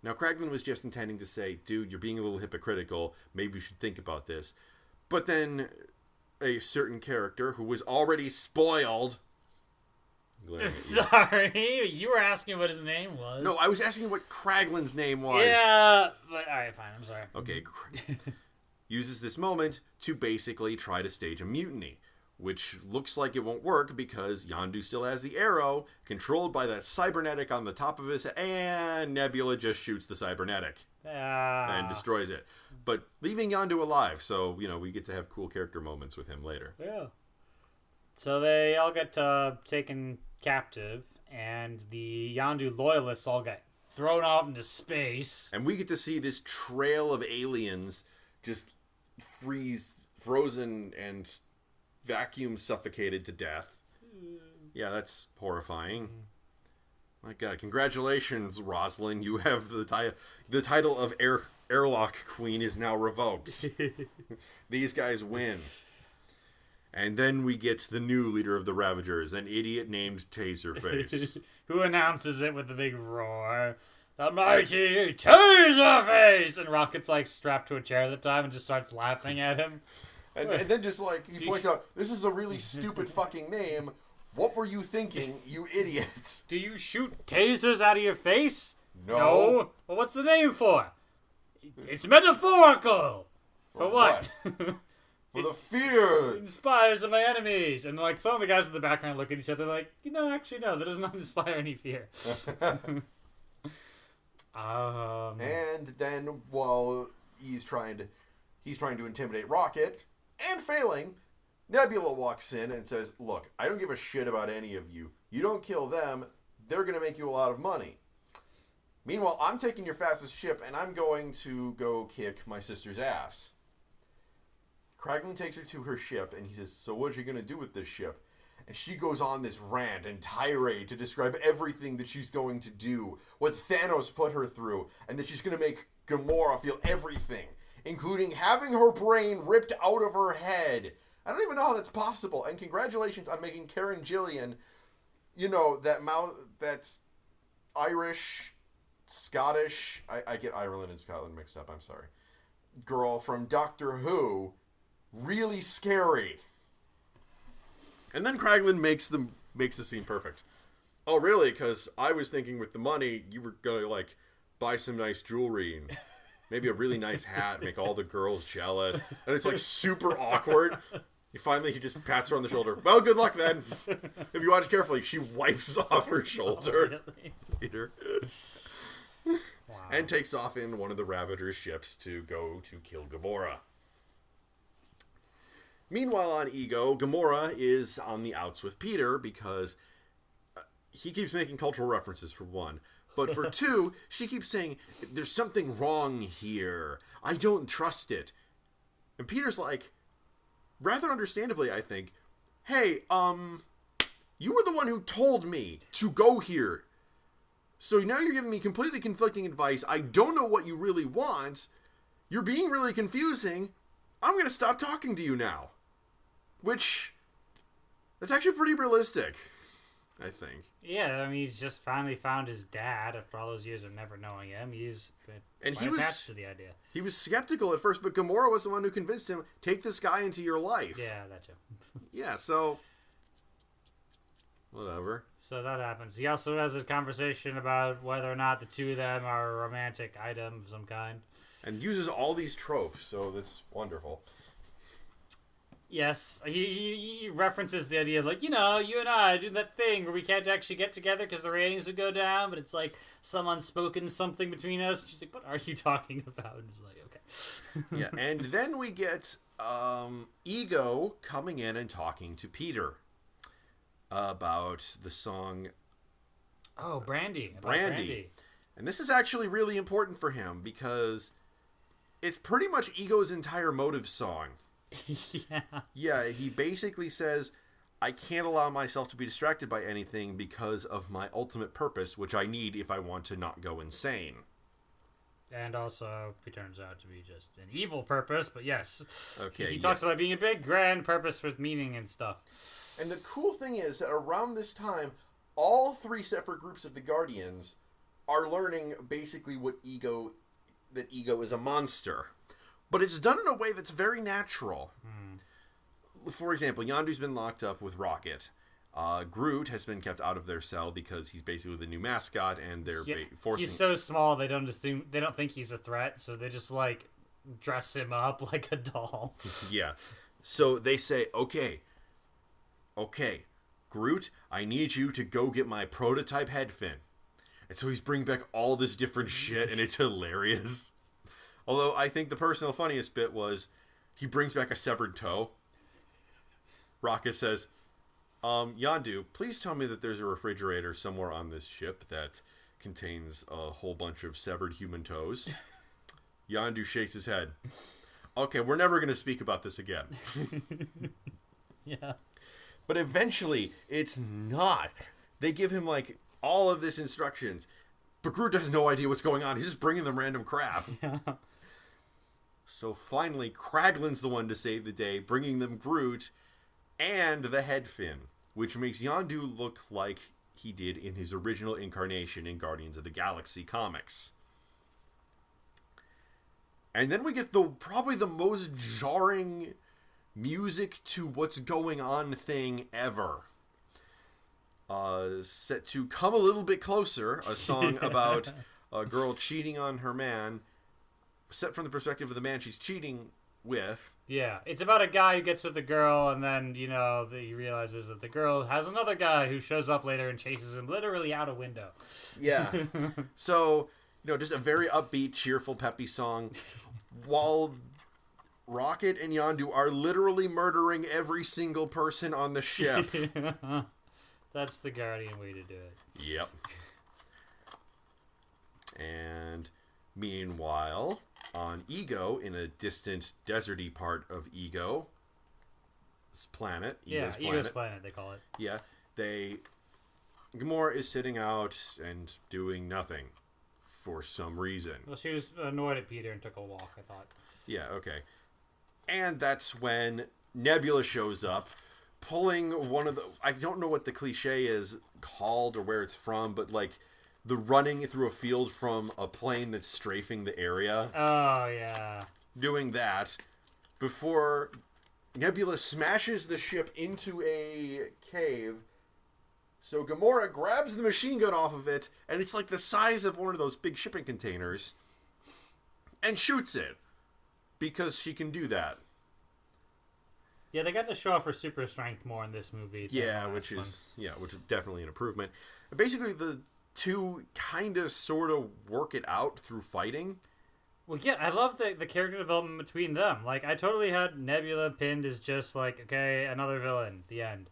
Now, Kraglin was just intending to say, dude, you're being a little hypocritical. Maybe you should think about this. But then a certain character who was already spoiled... Sorry, you were asking what his name was. No, I was asking what Kraglin's name was. Yeah, but alright, fine, I'm sorry. Okay, uses this moment to basically try to stage a mutiny, which looks like it won't work because Yondu still has the arrow, controlled by that cybernetic on the top of his head, and Nebula just shoots the cybernetic and destroys it. But leaving Yondu alive, so, we get to have cool character moments with him later. Yeah. So they all get taken captive, and the Yondu loyalists all get thrown off into space. And we get to see this trail of aliens just frozen and vacuum suffocated to death. Yeah, that's horrifying. My God, congratulations, Rosalind. You have the title of Airlock Queen is now revoked. These guys win. And then we get the new leader of the Ravagers, an idiot named Taserface. Who announces it with a big roar. The mighty Taserface! And Rocket's like strapped to a chair at the time and just starts laughing at him. And then just like, he points out, this is a really stupid fucking name. What were you thinking, you idiots? Do you shoot tasers out of your face? No. Well, what's the name for? It's metaphorical! For what? For the fear! Inspires of my enemies. And like some of the guys in the background look at each other like, actually no, that does not inspire any fear. And then while he's trying to intimidate Rocket, and failing, Nebula walks in and says, look, I don't give a shit about any of you. You don't kill them, they're going to make you a lot of money. Meanwhile, I'm taking your fastest ship, and I'm going to go kick my sister's ass. Kraglin takes her to her ship, and he says, so what are you going to do with this ship? And she goes on this rant and tirade to describe everything that she's going to do, what Thanos put her through, and that she's going to make Gamora feel everything, including having her brain ripped out of her head. I don't even know how that's possible. And congratulations on making Karen Gillian, that's Irish, Scottish, I get Ireland and Scotland mixed up, I'm sorry, girl from Doctor Who, really scary. And then Kraglin makes the scene perfect. Oh, really? Because I was thinking with the money, you were going to, buy some nice jewelry and maybe a really nice hat, make all the girls jealous. And it's, super awkward. He just pats her on the shoulder. Well, good luck then. If you watch carefully, she wipes off her shoulder. Later. Wow. And takes off in one of the Ravager's ships to go to kill Gamora. Meanwhile, on Ego, Gamora is on the outs with Peter because he keeps making cultural references, for one. But for two, she keeps saying, there's something wrong here. I don't trust it. And Peter's like, rather understandably, I think, hey, you were the one who told me to go here. So now you're giving me completely conflicting advice. I don't know what you really want. You're being really confusing. I'm going to stop talking to you now. Which, that's actually pretty realistic, I think. Yeah, he's just finally found his dad after all those years of never knowing him. He's attached to the idea. He was skeptical at first, but Gamora was the one who convinced him, take this guy into your life. Yeah, that too. Yeah, so, whatever. So that happens. He also has a conversation about whether or not the two of them are a romantic item of some kind. And uses all these tropes, so that's wonderful. Yes, he references the idea of, you and I do that thing where we can't actually get together because the ratings would go down, but it's some unspoken something between us. She's like, what are you talking about? And he's like, okay. Yeah, and then we get Ego coming in and talking to Peter about the song... Oh, Brandy. Brandy. And this is actually really important for him because it's pretty much Ego's entire motive song. Yeah, he basically says, I can't allow myself to be distracted by anything because of my ultimate purpose, which I need if I want to not go insane. And also, he turns out to be just an evil purpose, but yes. Okay, he talks about being a big, grand purpose with meaning and stuff. And the cool thing is that around this time, all three separate groups of the Guardians are learning basically that Ego is a monster. But it's done in a way that's very natural. For example, Yondu's been locked up with Rocket. Groot has been kept out of their cell because he's basically the new mascot, and they're forcing... He's so small they don't think he's a threat, so they just dress him up like a doll. Yeah. So they say, okay, Groot, I need you to go get my prototype head fin. And so he's bringing back all this different shit, and it's hilarious. Although I think the personal funniest bit was he brings back a severed toe. Rocket says, Yondu, please tell me that there's a refrigerator somewhere on this ship that contains a whole bunch of severed human toes. Yondu shakes his head. Okay, we're never going to speak about this again. Yeah. But eventually, it's not. They give him, all of this instructions. But Groot has no idea what's going on. He's just bringing them random crap. Yeah. So finally, Kraglin's the one to save the day, bringing them Groot. and the head fin, which makes Yondu look like he did in his original incarnation in Guardians of the Galaxy comics. And then we get probably the most jarring music to what's going on thing ever. Set to Come a Little Bit Closer, a song about a girl cheating on her man, set from the perspective of the man she's cheating with. Yeah, it's about a guy who gets with a girl, and then, you know, he realizes that the girl has another guy who shows up later and chases him literally out a window. Yeah. So, you know, just a very upbeat, cheerful, peppy song, while Rocket and Yondu are literally murdering every single person on the ship. That's the Guardian way to do it. Yep. And meanwhile, on Ego, in a distant, deserty part of Ego's planet. Ego's planet, they call it. Yeah. Gamora is sitting out and doing nothing for some reason. Well, she was annoyed at Peter and took a walk, I thought. Yeah, okay. And that's when Nebula shows up, pulling one of the... I don't know what the cliche is called or where it's from, but, like, the running through a field from a plane that's strafing the area. Oh, yeah. Doing that before Nebula smashes the ship into a cave. So Gamora grabs the machine gun off of it, and it's like the size of one of those big shipping containers, and shoots it. Because she can do that. Yeah, they got to show off her super strength more in this movie. Yeah, which is definitely an improvement. Basically, the two kind of sort of work it out through fighting. Well, yeah, I love the character development between them. Like, I totally had Nebula pinned as just like, okay, another villain, the end.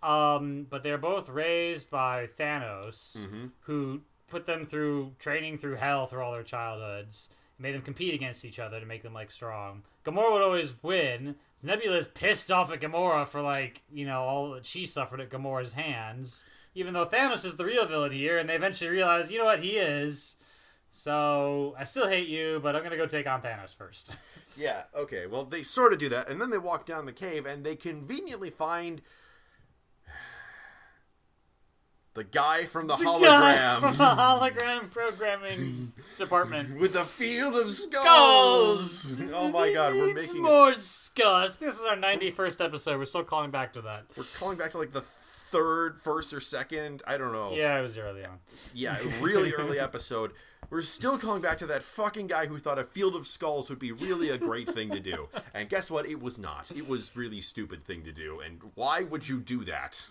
But they're both raised by Thanos, who put them through training through hell through all their childhoods. Made them compete against each other to make them, like, strong. Gamora would always win. Nebula's pissed off at Gamora for, like, you know, all that she suffered at Gamora's hands. Even though Thanos is the real villain here, and they eventually realize, you know what, he is. So, I still hate you, but I'm gonna go take on Thanos first. Yeah, okay. Well, they sort of do that, and then they walk down the cave, and they conveniently find... the guy from the hologram. From the hologram programming department. With a field of skulls. Oh my god, we're making more skulls. This is our 91st episode. We're still calling back to that. We're calling back to like the first or second. I don't know. Yeah, it was early on. Yeah, really early episode. We're still calling back to that fucking guy who thought a field of skulls would be really a great thing to do. And guess what? It was not. It was really stupid thing to do. And why would you do that?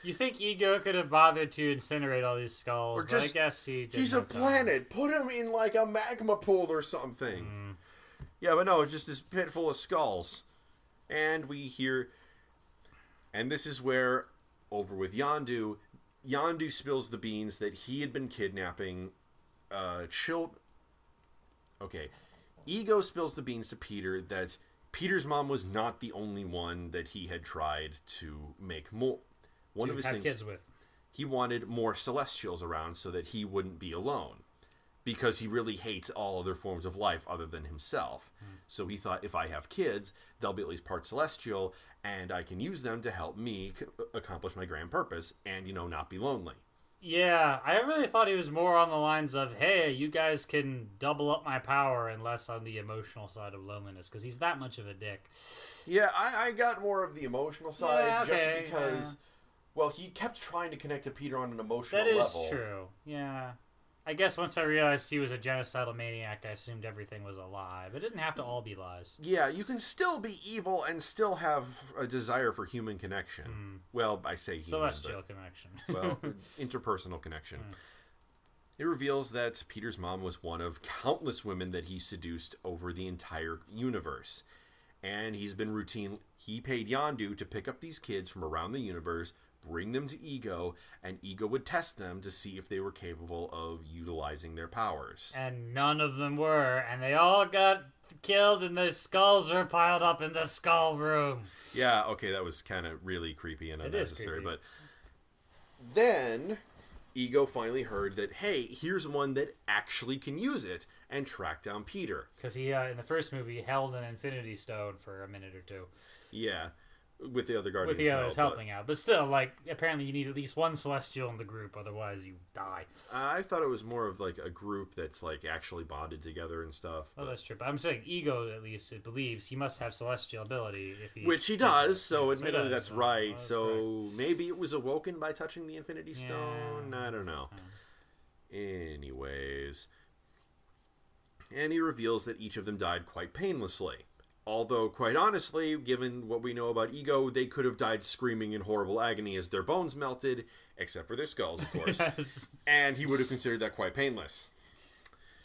You think Ego could have bothered to incinerate all these skulls, but I guess he's a planet. Put him in, like, a magma pool or something. Yeah, but no, it's just this pit full of skulls. And we hear... And this is where, over with Yondu, Yondu spills the beans that he had been kidnapping Okay. Ego spills the beans to Peter that Peter's mom was not the only one that he had tried to make more... One of his things kids with. He wanted more Celestials around so that he wouldn't be alone, because he really hates all other forms of life other than himself. So he thought, if I have kids, they'll be at least part Celestial, and I can use them to help me accomplish my grand purpose and, you know, not be lonely. Yeah, I really thought he was more on the lines of, hey, you guys can double up my power, and less on the emotional side of loneliness, because he's that much of a dick. Yeah, I got more of the emotional side, just because... Yeah. Well, he kept trying to connect to Peter on an emotional level. That is true. Yeah. I guess once I realized he was a genocidal maniac, I assumed everything was a lie. But it didn't have to all be lies. Yeah, you can still be evil and still have a desire for human connection. Well, I say human, Celestial connection. Well, interpersonal connection. It reveals that Peter's mom was one of countless women that he seduced over the entire universe. And he paid Yondu to pick up these kids from around the universe, bring them to Ego, and Ego would test them to see if they were capable of utilizing their powers. And none of them were, and they all got killed, and their skulls were piled up in the skull room. Yeah, okay, that was kind of really creepy and unnecessary, creepy. But then Ego finally heard that, hey, here's one that actually can use it, and tracked down Peter. Because he, in the first movie, held an Infinity Stone for a minute or two. Yeah, with the other Guardians. With the others helping out. But still, like, apparently you need at least one Celestial in the group, otherwise you die. I thought it was more of, like, a group that's, like, actually bonded together and stuff. Oh, that's true. But I'm saying Ego, at least, it believes he must have Celestial ability. Which he does, so admittedly that's right. That's so maybe it was awoken by touching the Infinity Stone? I don't know. Anyways. And he reveals that each of them died quite painlessly. Although, quite honestly, given what we know about Ego, they could have died screaming in horrible agony as their bones melted, except for their skulls, of course. Yes. And he would have considered that quite painless.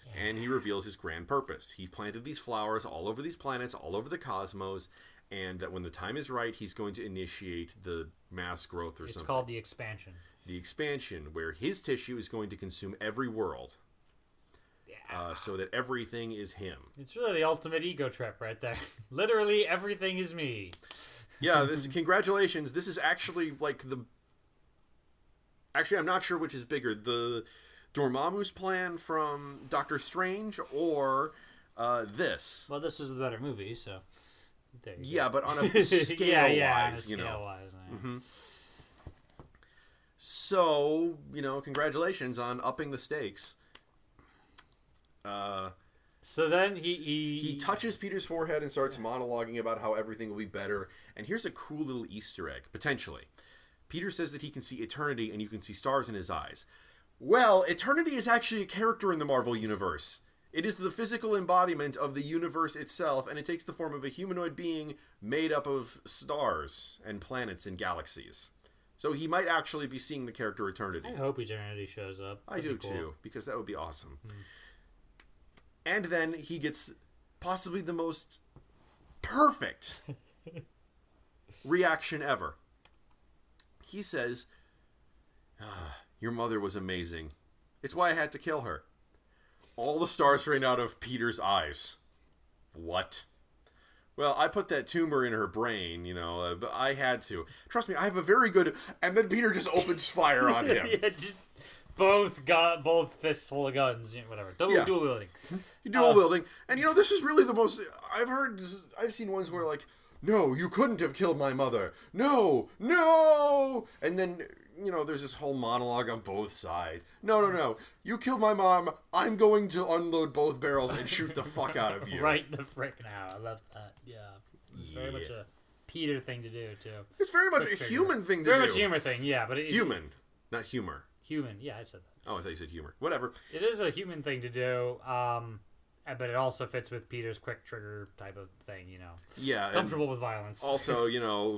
Yeah. And he reveals his grand purpose. He planted these flowers all over these planets, all over the cosmos, and that when the time is right, he's going to initiate the mass growth or something. It's called the expansion. The expansion, where his tissue is going to consume every world. So that everything is him. It's really the ultimate ego trip right there. Literally everything is me. Yeah, congratulations. This is actually like the... Actually, I'm not sure which is bigger. The Dormammu's plan from Doctor Strange or this. Well, this was the better movie, so... There you go. But on a scale-wise, you know. Mm-hmm. So, congratulations on upping the stakes. So then he touches Peter's forehead and starts monologuing about how everything will be better. And here's a cool little Easter egg, potentially. Peter says that he can see eternity and you can see stars in his eyes. Well, eternity is actually a character in the Marvel Universe. It is the physical embodiment of the universe itself, and it takes the form of a humanoid being made up of stars and planets and galaxies. So he might actually be seeing the character Eternity. I hope Eternity shows up. I do too, because that would be awesome. And then he gets possibly the most perfect reaction ever. He says, your mother was amazing. It's why I had to kill her. All the stars rain out of Peter's eyes. What? Well, I put that tumor in her brain, but I had to. Trust me, I have a very good... And then Peter just opens fire on him. Yeah, just both fists full of guns, whatever. Dual wielding. Dual wielding. And, this is really the most... I've seen ones where, like, no, you couldn't have killed my mother. No, no! And then... there's this whole monologue on both sides. No. You killed my mom. I'm going to unload both barrels and shoot the fuck out of you. Right the frick now. I love that. Yeah. It's very much a Peter thing to do, too. It's very much a human thing to do. Very much humor thing, yeah. But human, not humor. Human, yeah, I said that. Oh, I thought you said humor. Whatever. It is a human thing to do, but it also fits with Peter's quick trigger type of thing, Yeah. Comfortable with violence. Also,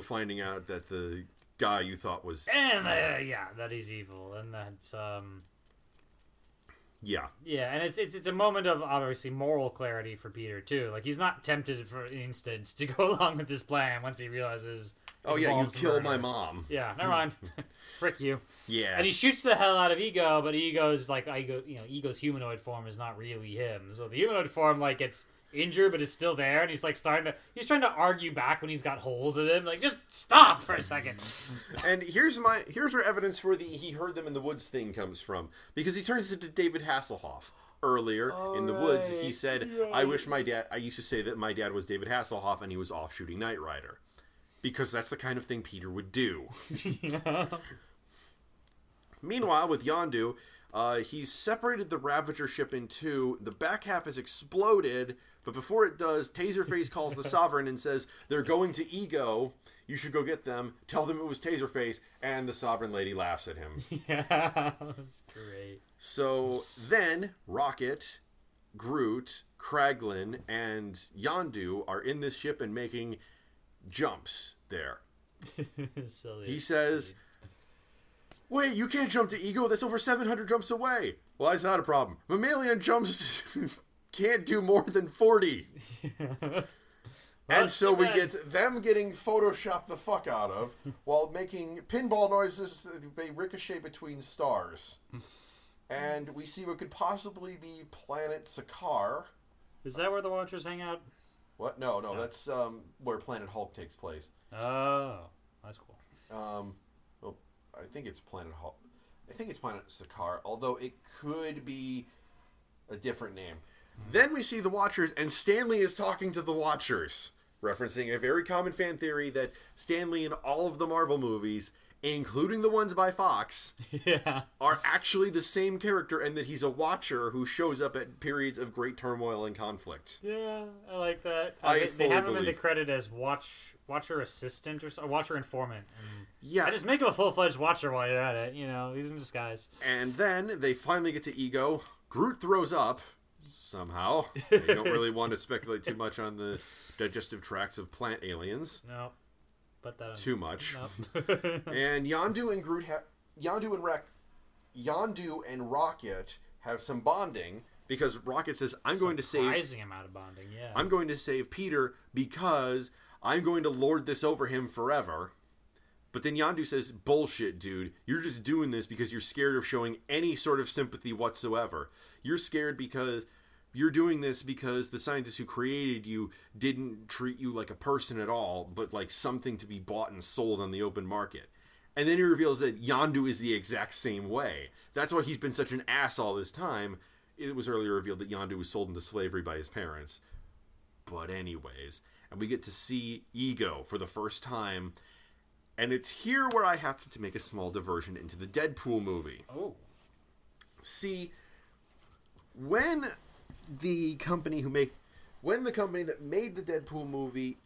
finding out that the guy you thought was... And, that he's evil. And that's, Yeah. Yeah, and it's a moment of, obviously, moral clarity for Peter, too. Like, he's not tempted for an instant to go along with this plan once he realizes... Oh, yeah, you killed my mom. Yeah, never mind. Frick you. Yeah. And he shoots the hell out of Ego, but Ego's, Ego's humanoid form is not really him. So the humanoid form, gets... injured but is still there, and he's trying to argue back when he's got holes in him. Like, just stop for a second. And here's where evidence for the he heard them in the woods thing comes from, because he turns into David Hasselhoff. Earlier in the woods, he said, I used to say that my dad was David Hasselhoff and he was off shooting Knight Rider, because that's the kind of thing Peter would do. Yeah. Meanwhile, with Yondu, he's separated the Ravager ship in two. The back half has exploded, but before it does, Taserface calls the Sovereign and says, they're going to Ego. You should go get them. Tell them it was Taserface. And the Sovereign Lady laughs at him. Yeah, that was great. So then, Rocket, Groot, Kraglin, and Yondu are in this ship and making jumps there. Silly. He says... Wait, you can't jump to Ego? That's over 700 jumps away. Well, that's not a problem. Mammalian jumps can't do more than 40. And so we get them getting photoshopped the fuck out of while making pinball noises that ricochet between stars. And we see what could possibly be planet Sakaar. Is that where the Watchers hang out? What? No, that's where Planet Hulk takes place. Oh, that's cool. I think it's Planet Hulk. I think it's Planet Sakaar, although it could be a different name. Then we see the Watchers, and Stanley is talking to the Watchers, referencing a very common fan theory that Stanley in all of the Marvel movies, including the ones by Fox, are actually the same character, and that he's a Watcher who shows up at periods of great turmoil and conflict. Yeah, I like that. They have him in the credit as Watcher Assistant or Watcher Informant. Yeah. I just make him a full-fledged Watcher while you're at it. You know, he's in disguise. And then they finally get to Ego. Groot throws up. Somehow. They don't really want to speculate too much on the digestive tracts of plant aliens. No. Put that on. Too much. Nope. And Yondu and Groot Yondu and Rocket have some bonding because Rocket says, I'm going to save... Surprising amount of bonding, yeah. I'm going to save Peter because I'm going to lord this over him forever. But then Yondu says, bullshit, dude. You're just doing this because you're scared of showing any sort of sympathy whatsoever. You're scared because... You're doing this because the scientists who created you didn't treat you like a person at all, but like something to be bought and sold on the open market. And then he reveals that Yondu is the exact same way. That's why he's been such an ass all this time. It was earlier revealed that Yondu was sold into slavery by his parents. But anyways, and we get to see Ego for the first time. And it's here where I have to make a small diversion into the Deadpool movie. Oh. See, when the company that made the Deadpool movie,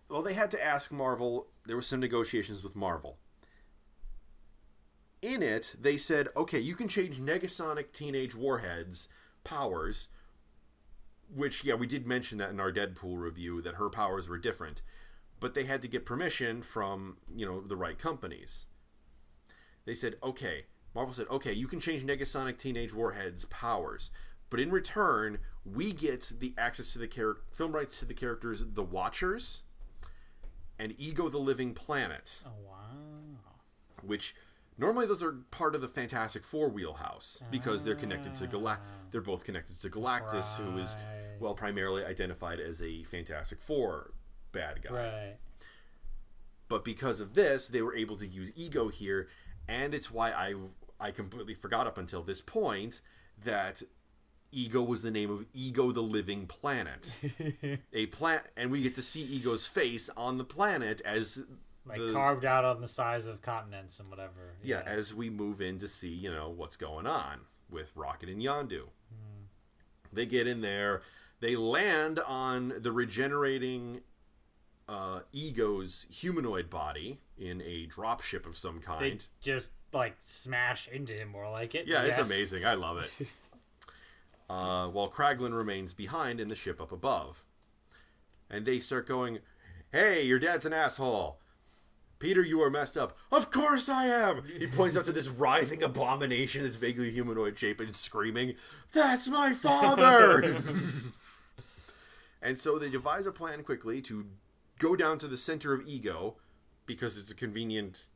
well, they had to ask Marvel. There were some negotiations with Marvel. In it, they said, okay, you can change Negasonic Teenage Warhead's powers, which, yeah, we did mention that in our Deadpool review, that her powers were different. But they had to get permission from, the right companies. They said, okay, Marvel said, okay, you can change Negasonic Teenage Warhead's powers. But in return, we get the access to the film rights to the characters The Watchers and Ego the Living Planet. Oh, wow. Which, normally those are part of the Fantastic Four wheelhouse because they're connected to they're both connected to Galactus, who is, well, primarily identified as a Fantastic Four bad guy. Right. But because of this, they were able to use Ego here, and it's why I completely forgot up until this point that Ego was the name of Ego the Living Planet. And we get to see Ego's face on the planet as carved out on the size of continents and whatever. Yeah, as we move in to see, what's going on with Rocket and Yondu. They get in there, they land on the regenerating Ego's humanoid body in a dropship of some kind. They just smash into him more like it. Yeah, yes. It's amazing. I love it. While Kraglin remains behind in the ship up above. And they start going, hey, your dad's an asshole. Peter, you are messed up. Of course I am! He points out to this writhing abomination that's vaguely humanoid shape and screaming, that's my father! And so they devise a plan quickly to go down to the center of Ego, because it's a convenient,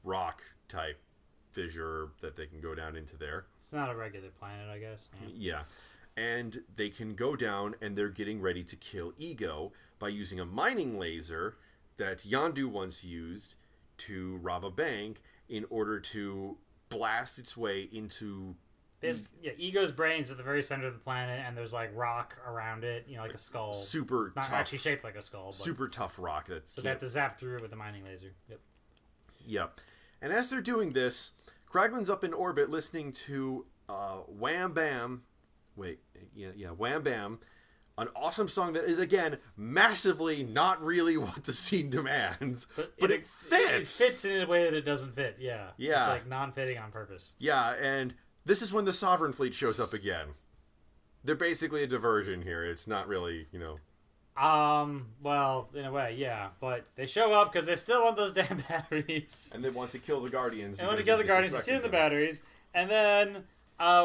rock type fissure that they can go down into there. It's not a regular planet, I guess. Yeah. And they can go down, and they're getting ready to kill Ego by using a mining laser that Yondu once used to rob a bank in order to blast its way into... Ego's brain's at the very center of the planet, and there's rock around it, like a skull. Super Not tough. actually shaped like a skull. But... Super tough rock. So they have to zap through it with a mining laser. Yep. Yep. And as they're doing this, Kraglin's up in orbit listening to Wham Bam. Wham Bam. An awesome song that is, again, massively not really what the scene demands. But it fits. It fits in a way that it doesn't fit, yeah. Yeah. It's non-fitting on purpose. Yeah, and this is when the Sovereign Fleet shows up again. They're basically a diversion here. It's not really, Well, in a way, yeah. But they show up because they still want those damn batteries. And they want to kill the Guardians. They want to kill the Guardians, steal the batteries. And then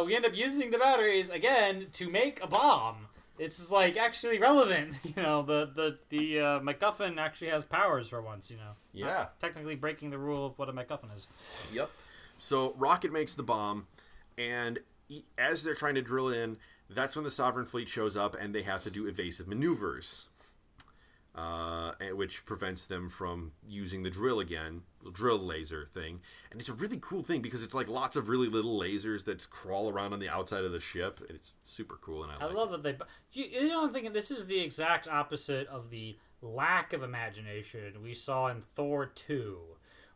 we end up using the batteries, again, to make a bomb. This is, actually relevant. The MacGuffin actually has powers for once, Yeah. Not technically breaking the rule of what a MacGuffin is. Yep. So Rocket makes the bomb, and as they're trying to drill in, that's when the Sovereign Fleet shows up, and they have to do evasive maneuvers. which prevents them from using the drill again, the drill laser thing. And it's a really cool thing because it's like lots of really little lasers that crawl around on the outside of the ship. It's super cool, and I like love that they. You know, I'm thinking this is the exact opposite of the lack of imagination we saw in Thor 2,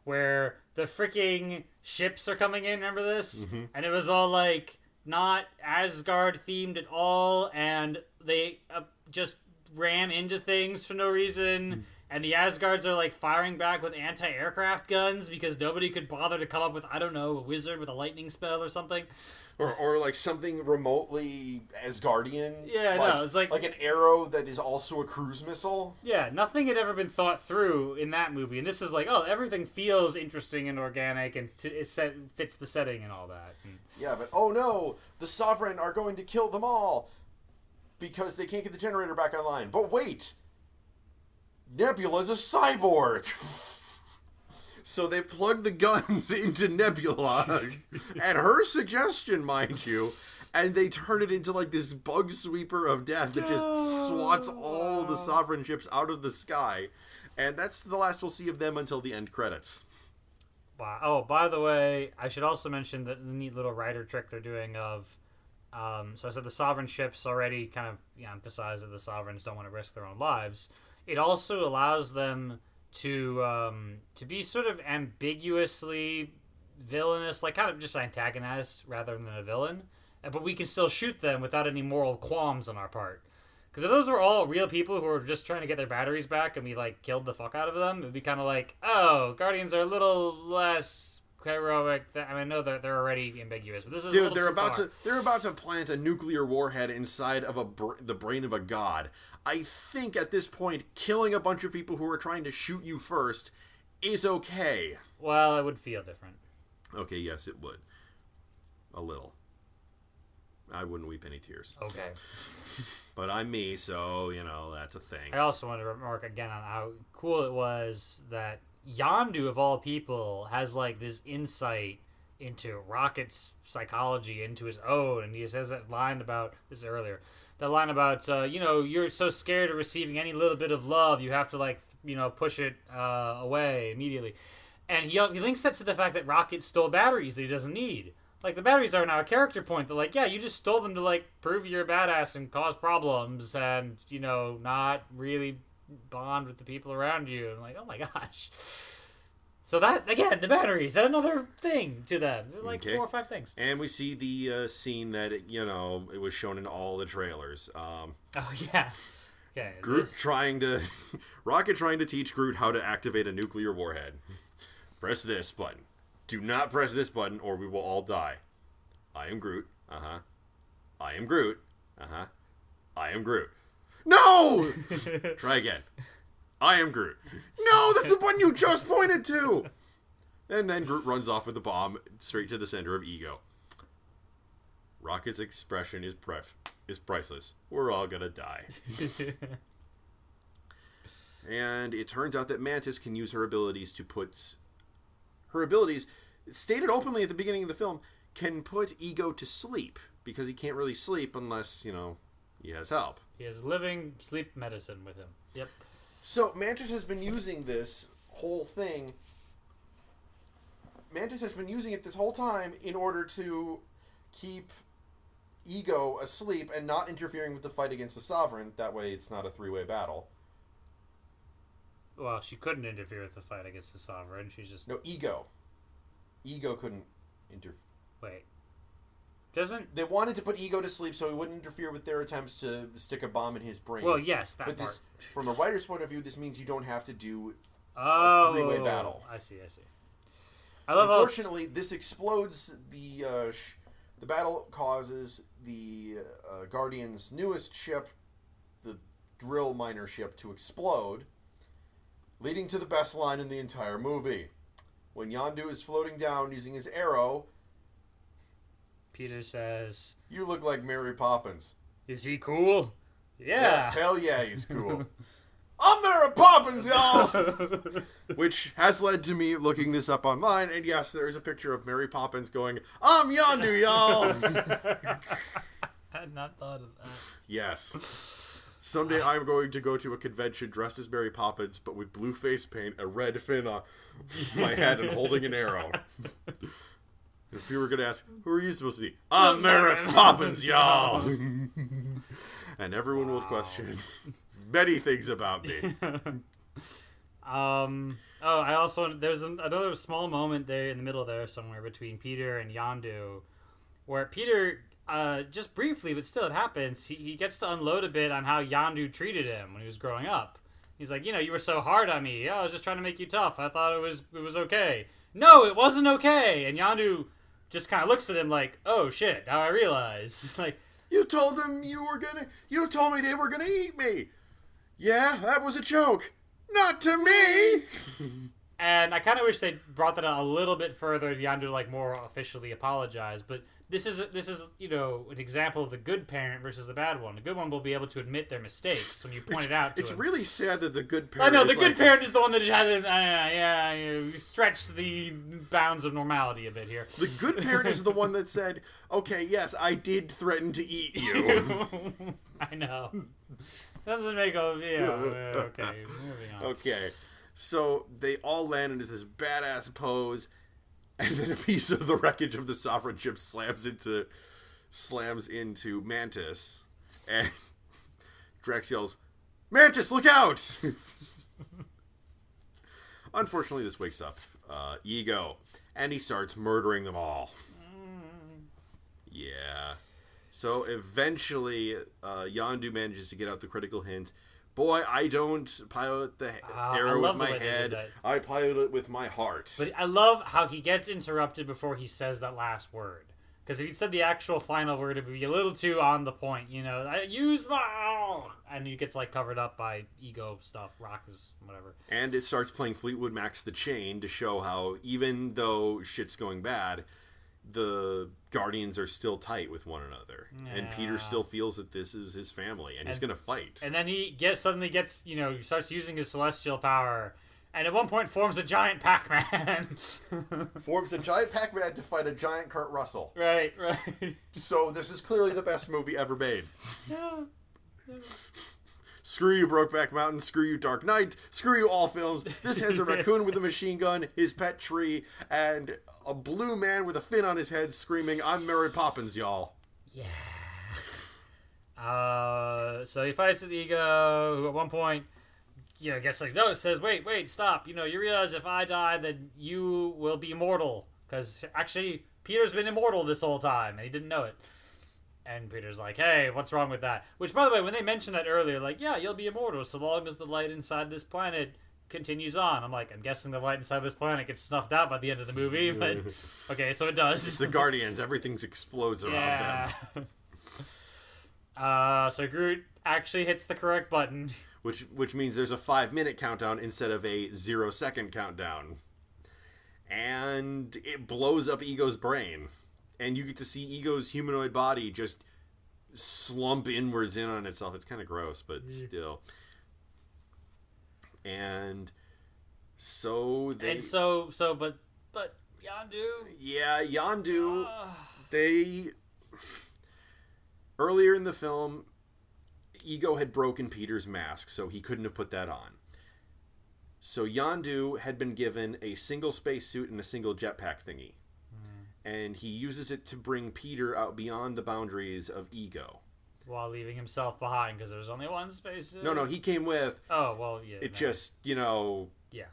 where the freaking ships are coming in. Remember this? Mm-hmm. And it was all like not Asgard themed at all, and they just ram into things for no reason. And the Asgards are like firing back with anti-aircraft guns because nobody could bother to come up with, I don't know, a wizard with a lightning spell or something. Or like something remotely Asgardian. Yeah, like, no, it's like an arrow that is also a cruise missile. Yeah, nothing had ever been thought through in that movie, and this is like, oh, everything feels interesting and organic, and fits the setting and all that. And yeah, but oh no, the Sovereign are going to kill them all because they can't get the generator back online. But wait, Nebula's a cyborg. So they plug the guns into Nebula, at her suggestion, mind you, and they turn it into like this bug sweeper of death that just swats all the Sovereign ships out of the sky. And that's the last we'll see of them until the end credits. wow. Oh, by the way, I should also mention that the neat little writer trick they're doing of, so I said the Sovereign ships already kind of emphasize that the Sovereigns don't want to risk their own lives. It also allows them to be sort of ambiguously villainous, like kind of just antagonized rather than a villain, but we can still shoot them without any moral qualms on our part. Because if those were all real people who were just trying to get their batteries back and we like killed the fuck out of them, it'd be kind of like, oh, Guardians are a little less heroic. I mean, no, they're already ambiguous, but this is Dude, they're about to plant a nuclear warhead inside of the brain of a god. I think at this point, killing a bunch of people who are trying to shoot you first is okay. Well, it would feel different. Okay, yes, it would. A little. I wouldn't weep any tears. Okay. But I'm me, so, that's a thing. I also want to remark again on how cool it was that Yondu, of all people, has like this insight into Rocket's psychology into his own, and he says that line about this earlier. That line about you're so scared of receiving any little bit of love, you have to push it away immediately, and he links that to the fact that Rocket stole batteries that he doesn't need. Like, the batteries are now a character point. They're like, yeah, you just stole them to like prove you're a badass and cause problems, and not really bond with the people around you. And I'm like, oh my gosh. So that, again, the batteries, that another thing to them. They're like 4 or 5 things. And we see the scene that, it was shown in all the trailers. Oh, yeah. Okay. Rocket trying to teach Groot how to activate a nuclear warhead. Press this button. Do not press this button or we will all die. I am Groot. Uh-huh. I am Groot. Uh-huh. I am Groot. No! Try again. I am Groot. No, that's the button you just pointed to! And then Groot runs off with the bomb straight to the center of Ego. Rocket's expression is priceless. We're all gonna die. And it turns out that Mantis can use her abilities stated openly at the beginning of the film, can put Ego to sleep, because he can't really sleep unless, he has help. He has living sleep medicine with him. Yep. So Mantis has been using this whole thing. Mantis has been using it this whole time in order to keep Ego asleep and not interfering with the fight against the Sovereign. That way it's not a 3-way battle. Well, she couldn't interfere with the fight against the Sovereign. She's just... No, Ego. Ego couldn't interfere. Wait. Doesn't... They wanted to put Ego to sleep so he wouldn't interfere with their attempts to stick a bomb in his brain. Well, yes, that but part. From a writer's point of view, this means you don't have to do a 3-way battle. I see. I love Unfortunately, this explodes the battle causes the Guardians' newest ship, the drill miner ship, to explode, leading to the best line in the entire movie. When Yondu is floating down using his arrow, Peter says, "You look like Mary Poppins." Is he cool? Yeah. Hell yeah, he's cool. I'm Mary Poppins, y'all! Which has led to me looking this up online, and yes, there is a picture of Mary Poppins going, "I'm Yondu, y'all!" I had not thought of that. Yes. Someday I'm going to go to a convention dressed as Mary Poppins, but with blue face paint, a red fin on my head, and holding an arrow. If you were going to ask, who are you supposed to be? I'm Mary Poppins, y'all! And everyone will question many things about me. I also there's another small moment there in the middle there somewhere between Peter and Yondu, where Peter, just briefly, but still it happens. He gets to unload a bit on how Yondu treated him when he was growing up. He's like, you were so hard on me. Yeah, I was just trying to make you tough. I thought it was okay. No, it wasn't okay. And Yondu just kind of looks at him like, oh shit, now I realize. Like, you told them you told me they were gonna eat me. Yeah, that was a joke. Not to me! And I kind of wish they brought that out a little bit further. Yondu like more officially apologize, but this is an example of the good parent versus the bad one. The good one will be able to admit their mistakes when you point it out to It's him. really sad that the good parent. I know the good parent is the one that had stretched the bounds of normality a bit here. The good parent is the one that said, "Okay, yes, I did threaten to eat you." I know. Doesn't make okay. Moving on. Okay, so they all land into this badass pose, and then a piece of the wreckage of the Sovereign ship slams into Mantis, and Drax yells, "Mantis, look out!" Unfortunately, this wakes up Ego, and he starts murdering them all. Yeah. So eventually, Yondu manages to get out the critical hint. Boy, I don't pilot the arrow with my head. I pilot it with my heart. But I love how he gets interrupted before he says that last word. Because if he said the actual final word, it would be a little too on the point. I use my... And he gets covered up by Ego stuff, rockets, whatever. And it starts playing Fleetwood Mac's The Chain to show how even though shit's going bad, the Guardians are still tight with one another. Yeah. And Peter still feels that this is his family, and he's going to fight. And then he suddenly starts using his celestial power, and at one point forms a giant Pac-Man. Forms a giant Pac-Man to fight a giant Kurt Russell. Right. So this is clearly the best movie ever made. Yeah. Screw you, Brokeback Mountain. Screw you, Dark Knight. Screw you, all films. This has a raccoon with a machine gun, his pet tree, and a blue man with a fin on his head screaming, "I'm Mary Poppins, y'all." Yeah. So he fights with Ego, who at one point, gets no, it says, wait, stop. You realize if I die, then you will be immortal. Because actually, Peter's been immortal this whole time, and he didn't know it. And Peter's like, hey, what's wrong with that? Which, by the way, when they mentioned that earlier, you'll be immortal so long as the light inside this planet continues on. I'm guessing the light inside this planet gets snuffed out by the end of the movie, but okay, so it does. It's the Guardians. Everything explodes around them. So Groot actually hits the correct button. Which means there's a 5-minute countdown instead of a 0-second countdown. And it blows up Ego's brain. And you get to see Ego's humanoid body just slump inwards in on itself. It's kind of gross, but still. And so they... And but Yondu... Yeah, Yondu... They... Earlier in the film, Ego had broken Peter's mask, so he couldn't have put that on. So Yondu had been given a single spacesuit and a single jetpack thingy. And he uses it to bring Peter out beyond the boundaries of Ego. While leaving himself behind, because there's only one spacesuit? No, he came with... Oh, well, yeah. It just, Yeah.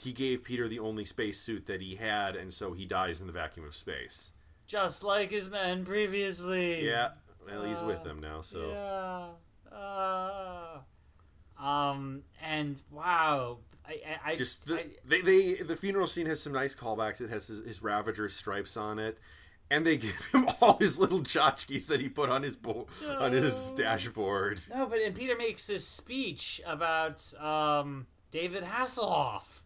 He gave Peter the only spacesuit that he had, and so he dies in the vacuum of space. Just like his men previously. Yeah. Well, he's with them now, so... Yeah. And, wow... The funeral scene has some nice callbacks. It has his Ravager stripes on it, and they give him all his little tchotchkes that he put on his on his dashboard. No, and Peter makes this speech about David Hasselhoff.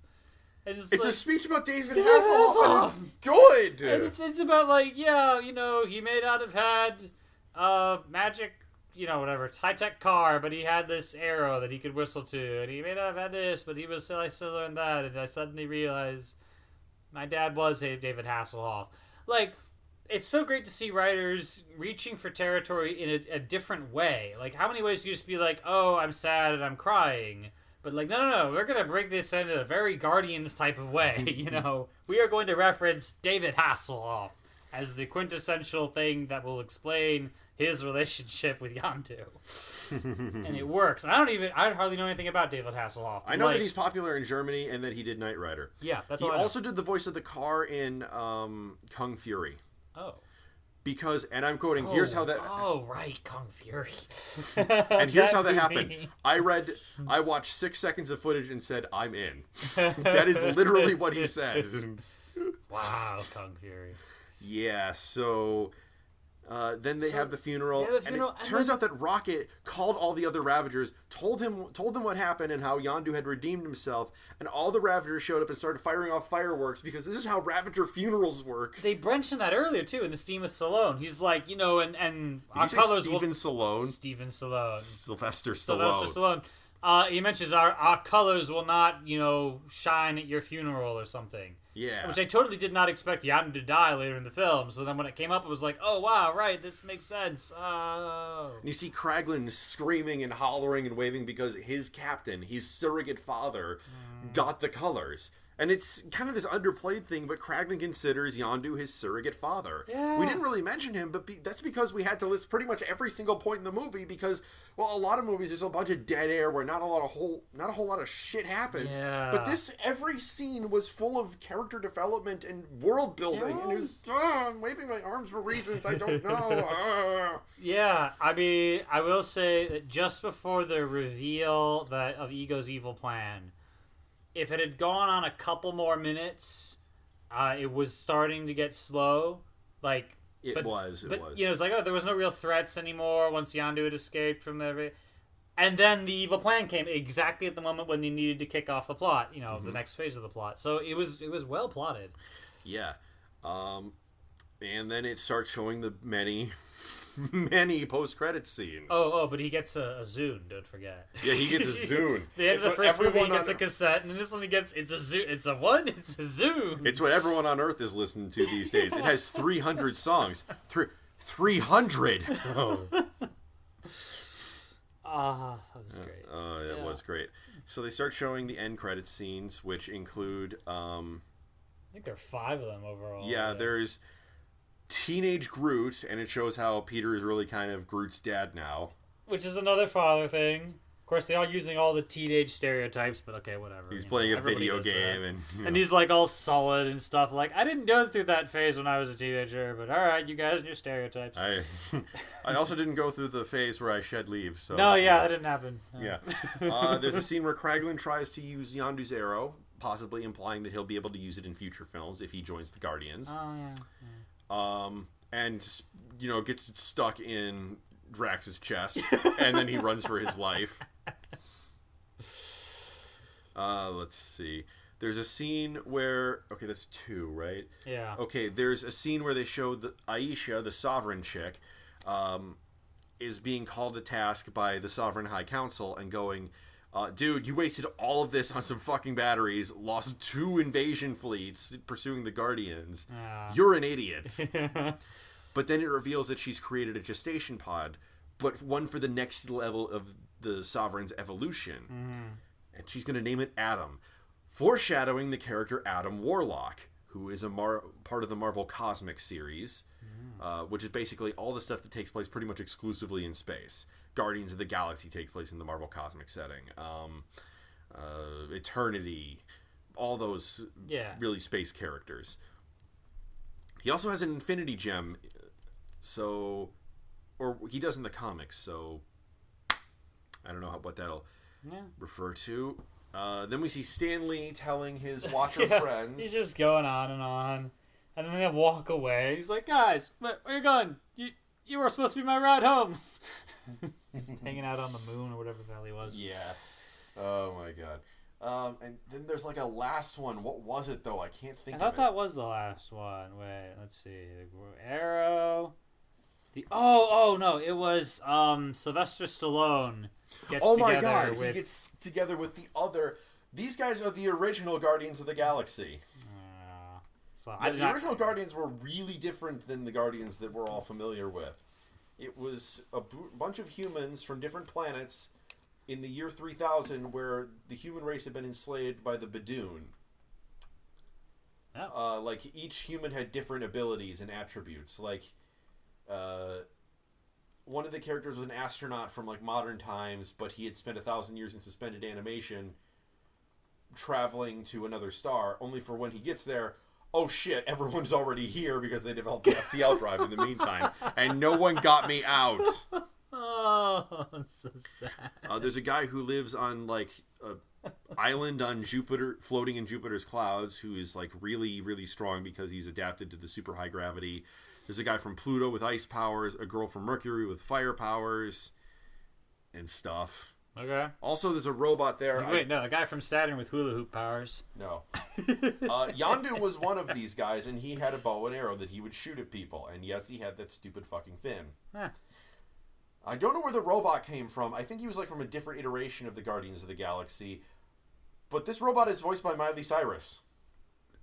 It's a speech about David Hasselhoff, and it's good. And it's about he may not have had magic. Whatever, high-tech car, but he had this arrow that he could whistle to, and he may not have had this, but he was still learned that, and I suddenly realized my dad was David Hasselhoff. it's so great to see writers reaching for territory in a different way. Like, how many ways can you just be like, oh, I'm sad and I'm crying? But, like, no, we're going to break this in a very Guardians type of way, you know? We are going to reference David Hasselhoff as the quintessential thing that will explain his relationship with Yondu. And it works. And I hardly know anything about David Hasselhoff. I know that he's popular in Germany and that he did Knight Rider. Yeah, that's he all I know. also did the voice of the car in Kung Fury. Oh. Because, and I'm quoting, here's how that... Oh, right, Kung Fury. And here's how that happened. movie. I watched 6 seconds of footage and said, I'm in. That is literally what he said. Wow, Kung Fury. Yeah, so... then they have the funeral, yeah, the funeral, and it turns out that Rocket called all the other Ravagers, told them what happened and how Yondu had redeemed himself, and all the Ravagers showed up and started firing off fireworks because this is how Ravager funerals work. They mentioned that earlier too in the Steam of Stallone. He's like, you know, and Did our you say colors Steven Stallone? Steven Stallone. Sylvester Stallone. Sylvester Stallone. He mentions our colors will not, you know, shine at your funeral or something. Yeah. Which I totally did not expect Yondu to die later in the film. So then when it came up, it was like, oh, wow, right, this makes sense. Oh. And you see Kraglin screaming and hollering and waving because his captain, his surrogate father, got the colors. And it's kind of this underplayed thing, but Kraglin considers Yondu his surrogate father. Yeah. We didn't really mention him, but that's because we had to list pretty much every single point in the movie because, well, a lot of movies there's a bunch of dead air where not a whole lot of shit happens. Yeah. But every scene was full of character development and world building, and it was I'm waving my arms for reasons I don't know. Yeah, I mean, I will say that just before the reveal of Ego's evil plan, if it had gone on a couple more minutes, it was starting to get slow. Like It was. You know, it's like, oh, there was no real threats anymore once Yondu had escaped from the. And then the evil plan came exactly at the moment when they needed to kick off the plot. You know, the next phase of the plot. So it was well plotted. Yeah, and then it starts showing the many post-credit scenes. Oh, but he gets a Zune, don't forget. Yeah, he gets a Zune. The end of the first movie, he gets a cassette, and in this one he gets, it's a Zune. It's a what? It's a Zune. It's what everyone on Earth is listening to these days. It has 300 songs. 300! Oh. That was great. It was great. So they start showing the end credit scenes, which include... I think there are 5 of them overall. Yeah, there's Teenage Groot, and it shows how Peter is really kind of Groot's dad now. Which is another father thing. Of course, they are using all the teenage stereotypes, but okay, whatever. He's playing a video game, and he's like all solid and stuff. Like, I didn't go through that phase when I was a teenager, but all right, you guys and your stereotypes. I also didn't go through the phase where I shed leaves. So no, yeah, that didn't happen. Yeah. There's a scene where Kraglin tries to use Yondu's arrow, possibly implying that he'll be able to use it in future films if he joins the Guardians. Oh, yeah. And, you know, gets stuck in Drax's chest, and then he runs for his life. Let's see. There's a scene where... Okay, that's 2, right? Yeah. Okay, there's a scene where they show that Aisha, the Sovereign chick, is being called to task by the Sovereign High Council and going, dude, you wasted all of this on some fucking batteries, lost 2 invasion fleets pursuing the Guardians. You're an idiot. But then it reveals that she's created a gestation pod, but one for the next level of the Sovereign's evolution. And she's going to name it Adam, foreshadowing the character Adam Warlock, who is a part of the Marvel Cosmic series, which is basically all the stuff that takes place pretty much exclusively in space. Guardians of the Galaxy takes place in the Marvel Cosmic setting. Eternity, all those really space characters. He also has an Infinity Gem, or he does in the comics, so I don't know what that'll refer to. Then we see Stan Lee telling his Watcher friends. He's just going on, and then they walk away. He's like, guys, where are you going? You were supposed to be my ride home. Hanging out on the moon or whatever the hell he was. Yeah. Oh my god. And then there's like a last one. What was it though? I can't think of it. I thought that was the last one. Wait, let's see. Arrow. No, it was Sylvester Stallone gets oh my together god, with... he gets together with the other... These guys are the original Guardians of the Galaxy. So Yeah, I did the not. original Guardians were really different than the Guardians that we're all familiar with. It was a bunch of humans from different planets in the year 3000 where the human race had been enslaved by the Badoon. Oh. Like, each human had different abilities and attributes. Like, one of the characters was an astronaut from, like, modern times, but he had spent 1,000 years in suspended animation traveling to another star, only for when he gets there, oh shit, everyone's already here because they developed the FTL drive in the meantime, and no one got me out. Oh, so sad. There's a guy who lives on, like, a island on Jupiter, floating in Jupiter's clouds, who is, like, really, really strong because he's adapted to the super high gravity. There's a guy from Pluto with ice powers, a girl from Mercury with fire powers, and stuff. Okay. Also, there's a robot there. Wait, no, a guy from Saturn with hula hoop powers. No. Yondu was one of these guys, and he had a bow and arrow that he would shoot at people. And yes, he had that stupid fucking fin. Huh. I don't know where the robot came from. I think he was, like, from a different iteration of the Guardians of the Galaxy. But this robot is voiced by Miley Cyrus.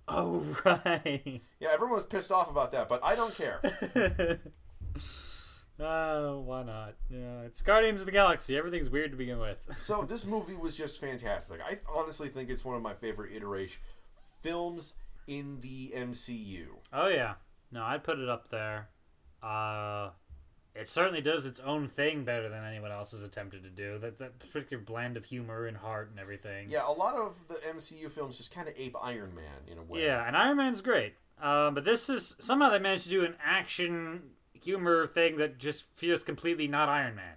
Oh, right. Yeah, everyone was pissed off about that, but I don't care. Oh, why not? Yeah, it's Guardians of the Galaxy. Everything's weird to begin with. So this movie was just fantastic. I honestly think it's one of my favorite films in the MCU. Oh, yeah. No, I'd put it up there. It certainly does its own thing better than anyone else has attempted to do. That particular blend of humor and heart and everything. Yeah, a lot of the MCU films just kind of ape Iron Man in a way. Yeah, and Iron Man's great. But this is... Somehow they managed to do an action humor thing that just feels completely not Iron Man.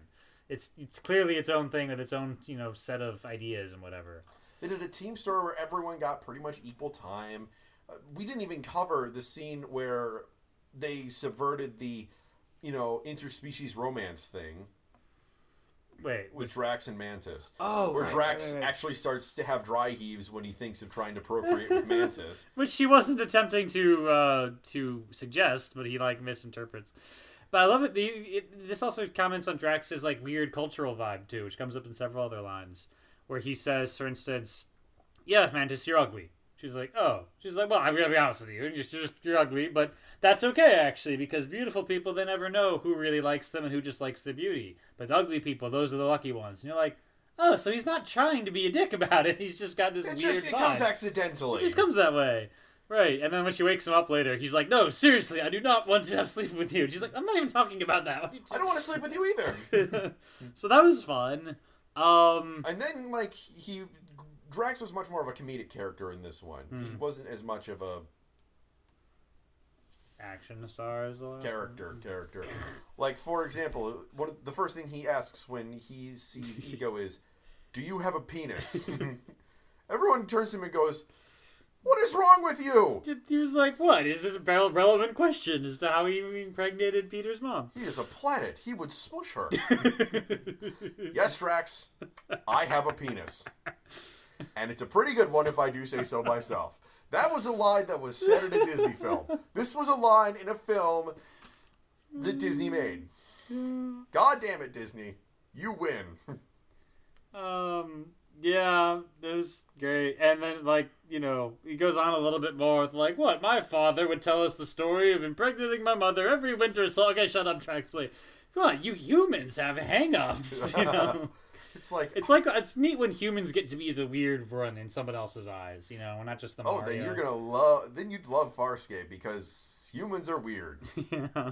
It's clearly its own thing with its own, set of ideas and whatever. They did a team story where everyone got pretty much equal time. We didn't even cover the scene where they subverted the, interspecies romance thing. Wait. With Drax and Mantis. Oh, where right, Drax right. actually starts to have dry heaves when he thinks of trying to procreate with Mantis. Which she wasn't attempting to suggest, but he, misinterprets. But I love it. This also comments on Drax's, weird cultural vibe, too, which comes up in several other lines. Where he says, for instance, yeah, Mantis, you're ugly. She's like, oh. She's like, well, I'm going to be honest with you. You're ugly, but that's okay, actually, because beautiful people, they never know who really likes them and who just likes their beauty. But the ugly people, those are the lucky ones. And you're like, oh, so he's not trying to be a dick about it. He's just got this weird vibe. It comes accidentally. It just comes that way. Right. And then when she wakes him up later, he's like, no, seriously, I do not want to have sleep with you. And she's like, I'm not even talking about that. I don't want to sleep with you either. So that was fun. And then, Drax was much more of a comedic character in this one. He wasn't as much of a action stars character. For example, the first thing he asks when he sees Ego is, "Do you have a penis?" Everyone turns to him and goes, "What is wrong with you?" He was like, "What? Is this a relevant question as to how he impregnated Peter's mom?" He is a planet. He would smush her. Yes, Drax, I have a penis. And it's a pretty good one if I do say so myself. That was a line that was said in a Disney film. This was a line in a film that Disney made. God damn it, Disney. You win. Yeah, that was great. And then, he goes on a little bit more with, what? My father would tell us the story of impregnating my mother every winter. So, okay, shut up, Drax, please. Come on, you humans have hang-ups, It's neat when humans get to be the weird one in someone else's eyes, We're not just the Mario. Oh, then you'd love Farscape because humans are weird. Yeah.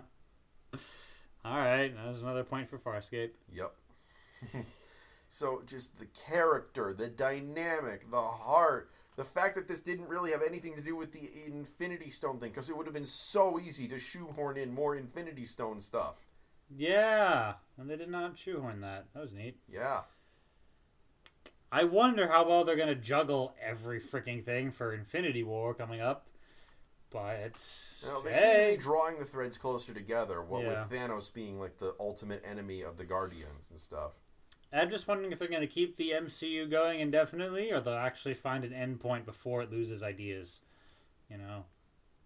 All right, there's another point for Farscape. Yep. So just the character, the dynamic, the heart, the fact that this didn't really have anything to do with the Infinity Stone thing, because it would have been so easy to shoehorn in more Infinity Stone stuff. Yeah, and they did not shoehorn that. That was neat. Yeah. I wonder how well they're going to juggle every freaking thing for Infinity War coming up. But they seem to be drawing the threads closer together, with Thanos being the ultimate enemy of the Guardians and stuff. I'm just wondering if they're going to keep the MCU going indefinitely, or they'll actually find an end point before it loses ideas.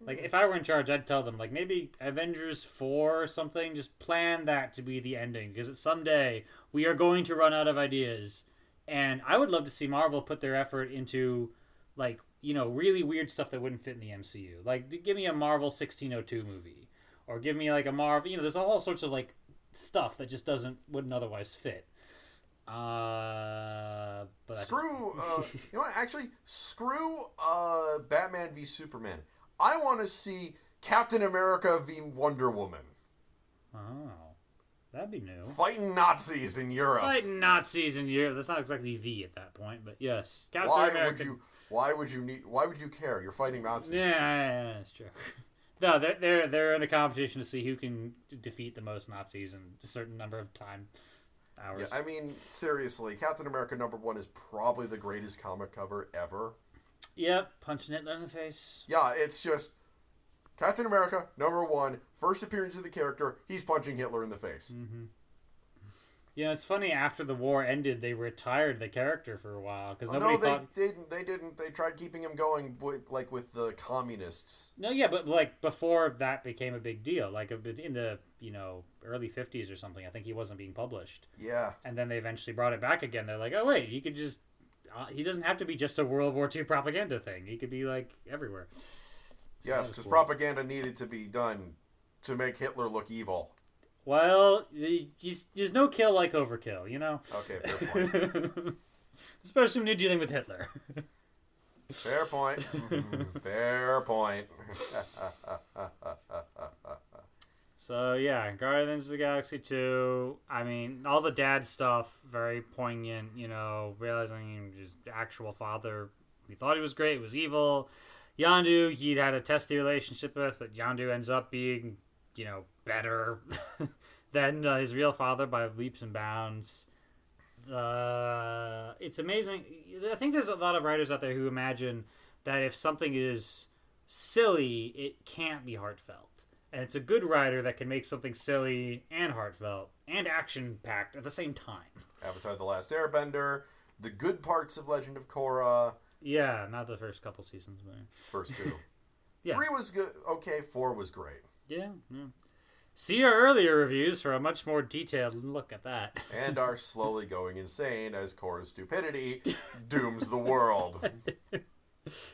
If I were in charge, I'd tell them, maybe Avengers 4 or something, just plan that to be the ending, because someday we are going to run out of ideas. And I would love to see Marvel put their effort into like, really weird stuff that wouldn't fit in the MCU. Like, give me a Marvel 1602 movie, or give me like a Marvel. There's all sorts of like stuff that just wouldn't otherwise fit. But Screw. You know what? Actually, screw. Batman v Superman. I want to see Captain America v Wonder Woman. Oh, that'd be new. Fighting Nazis in Europe. Fighting Nazis in Europe. That's not exactly V at that point, but yes. Captain Why America. Why would you care? You're fighting Nazis. Yeah, that's true. No, they're in a competition to see who can defeat the most Nazis in a certain number of hours. Yeah, I mean, seriously, Captain America #1 is probably the greatest comic cover ever. Yep, punching Hitler in the face. Yeah, it's just Captain America #1, first appearance of the character. He's punching Hitler in the face. Mm-hmm. It's funny. After the war ended, they retired the character for a while because nobody thought. They didn't. They tried keeping him going with the communists. No, yeah, but like before that became a big deal, like in the early 50s or something. I think he wasn't being published. Yeah. And then they eventually brought it back again. They're like, oh wait, he could just. He doesn't have to be just a World War II propaganda thing. He could be like everywhere. So yes, because propaganda needed to be done to make Hitler look evil. Well, there's no kill like overkill, Okay, fair point. Especially when you're dealing with Hitler. Fair point. Fair point. So, yeah, Guardians of the Galaxy 2. I mean, all the dad stuff, very poignant, realizing his actual father, we thought he was great, was evil. Yondu, he'd had a testy relationship with, but Yondu ends up being, better than his real father by leaps and bounds. It's amazing. I think there's a lot of writers out there who imagine that if something is silly, it can't be heartfelt. And it's a good writer that can make something silly and heartfelt and action-packed at the same time. Avatar: The Last Airbender, the good parts of Legend of Korra. Yeah, not the first couple seasons, but First two. yeah. 3 was good. Okay, 4 was great. Yeah. See our earlier reviews for a much more detailed look at that. And are slowly going insane as Korra's stupidity dooms the world.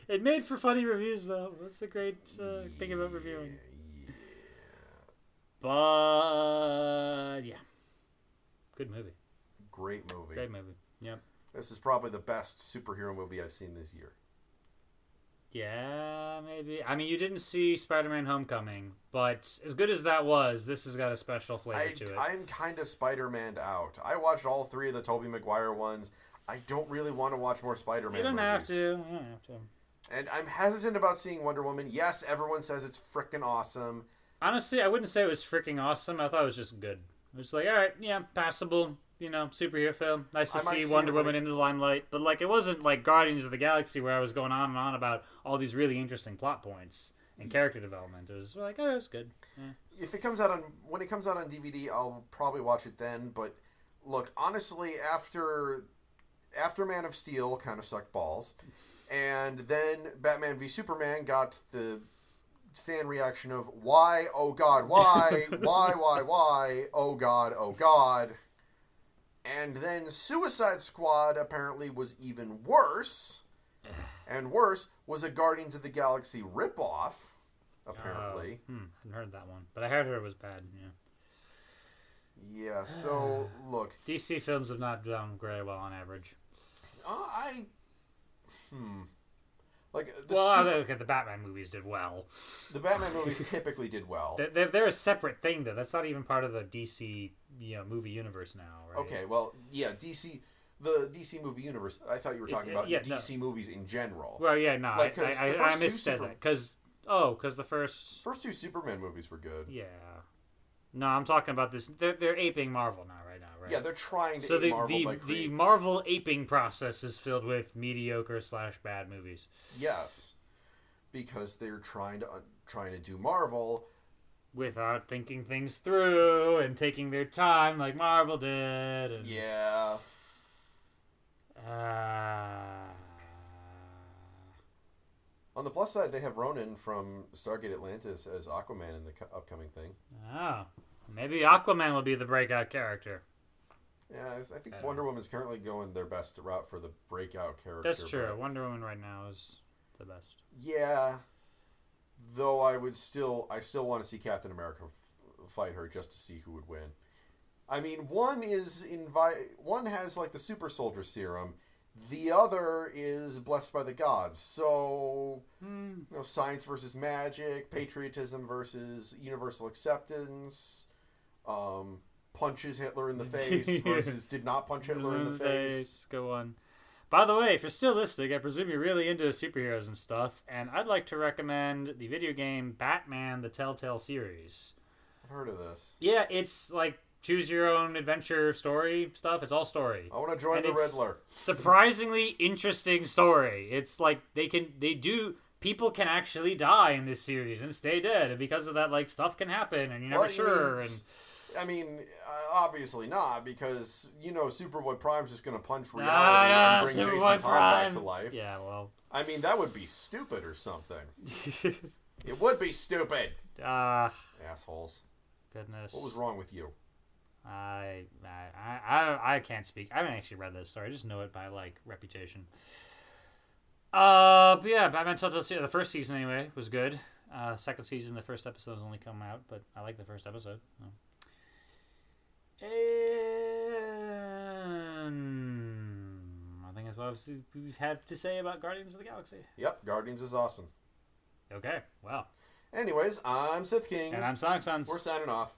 It made for funny reviews, though. That's the great thing about reviewing. Yeah. But, yeah. Good movie. Great movie. Great movie. Yep. This is probably the best superhero movie I've seen this year. Yeah, maybe. I mean, you didn't see Spider-Man Homecoming, but as good as that was, this has got a special flavor to it. I'm kind of Spider-Man'd out. I watched all 3 of the Tobey Maguire ones. I don't really want to watch more Spider-Man movies. You don't have to. You don't have to. And I'm hesitant about seeing Wonder Woman. Yes, everyone says it's freaking awesome. Honestly, I wouldn't say it was freaking awesome. I thought it was just good. It was like, all right, yeah, passable. Superhero film. Nice to see Wonder Woman in the limelight. But, it wasn't like Guardians of the Galaxy where I was going on and on about all these really interesting plot points and character development. It was like, oh, it's good. Yeah. If it comes out when it comes out on DVD, I'll probably watch it then. But, look, honestly, after Man of Steel kind of sucked balls, and then Batman v Superman got the fan reaction of, why, oh God, why, why, oh God. And then Suicide Squad apparently was even worse. And worse was a Guardians of the Galaxy ripoff, apparently. Hadn't heard that one. But I heard it was bad, yeah. Yeah, so, look. DC films have not done very well on average. The Batman movies did well. The Batman movies typically did well. They're a separate thing, though. That's not even part of the DC movie universe now, right? Okay, well, yeah, the DC movie universe. I thought you were talking about DC movies in general. Well, yeah, no, I missaid that. Because the first 2 Superman movies were good. Yeah. No, I'm talking about this. They're aping Marvel now, right? Yeah, they're trying to so ape Marvel by the Marvel aping process is filled with mediocre/bad movies. Yes, because they're trying to do Marvel without thinking things through and taking their time like Marvel did. And, yeah. On the plus side, they have Ronan from Stargate Atlantis as Aquaman in the upcoming thing. Oh, maybe Aquaman will be the breakout character. Yeah, I think I don't Wonder know. Woman's currently going their best route for the breakout character. That's true. but- Wonder Woman right now is the best. Yeah, though I still want to see Captain America fight her just to see who would win. I mean, one has like the super soldier serum, the other is blessed by the gods. So, science versus magic, patriotism versus universal acceptance, punches Hitler in the face versus did not punch Hitler in the face. Go on. By the way, if you're still listening, I presume you're really into superheroes and stuff, and I'd like to recommend the video game Batman: The Telltale Series. I've heard of this. Yeah, it's like choose your own adventure story stuff. It's all story. I want to join And the it's Riddler. Surprisingly interesting story. It's like people can actually die in this series and stay dead, and because of that, like, stuff can happen, and you're never Well, sure. Obviously not, because Superboy Prime's just going to punch reality And and bring Superboy Jason Todd back to life. Yeah, well, I mean, that would be stupid or something. It would be stupid. Assholes. Goodness. What was wrong with you? I can't speak. I haven't actually read this story. I just know it by like reputation. But yeah, Batman Telltale Series, the first season anyway was good. Second season, the first episode has only come out, but I like the first episode. So. And I think that's what we've had to say about Guardians of the Galaxy. Yep, Guardians is awesome. Okay, well. Anyways, I'm Sith King. And I'm Sonic Sons. We're signing off.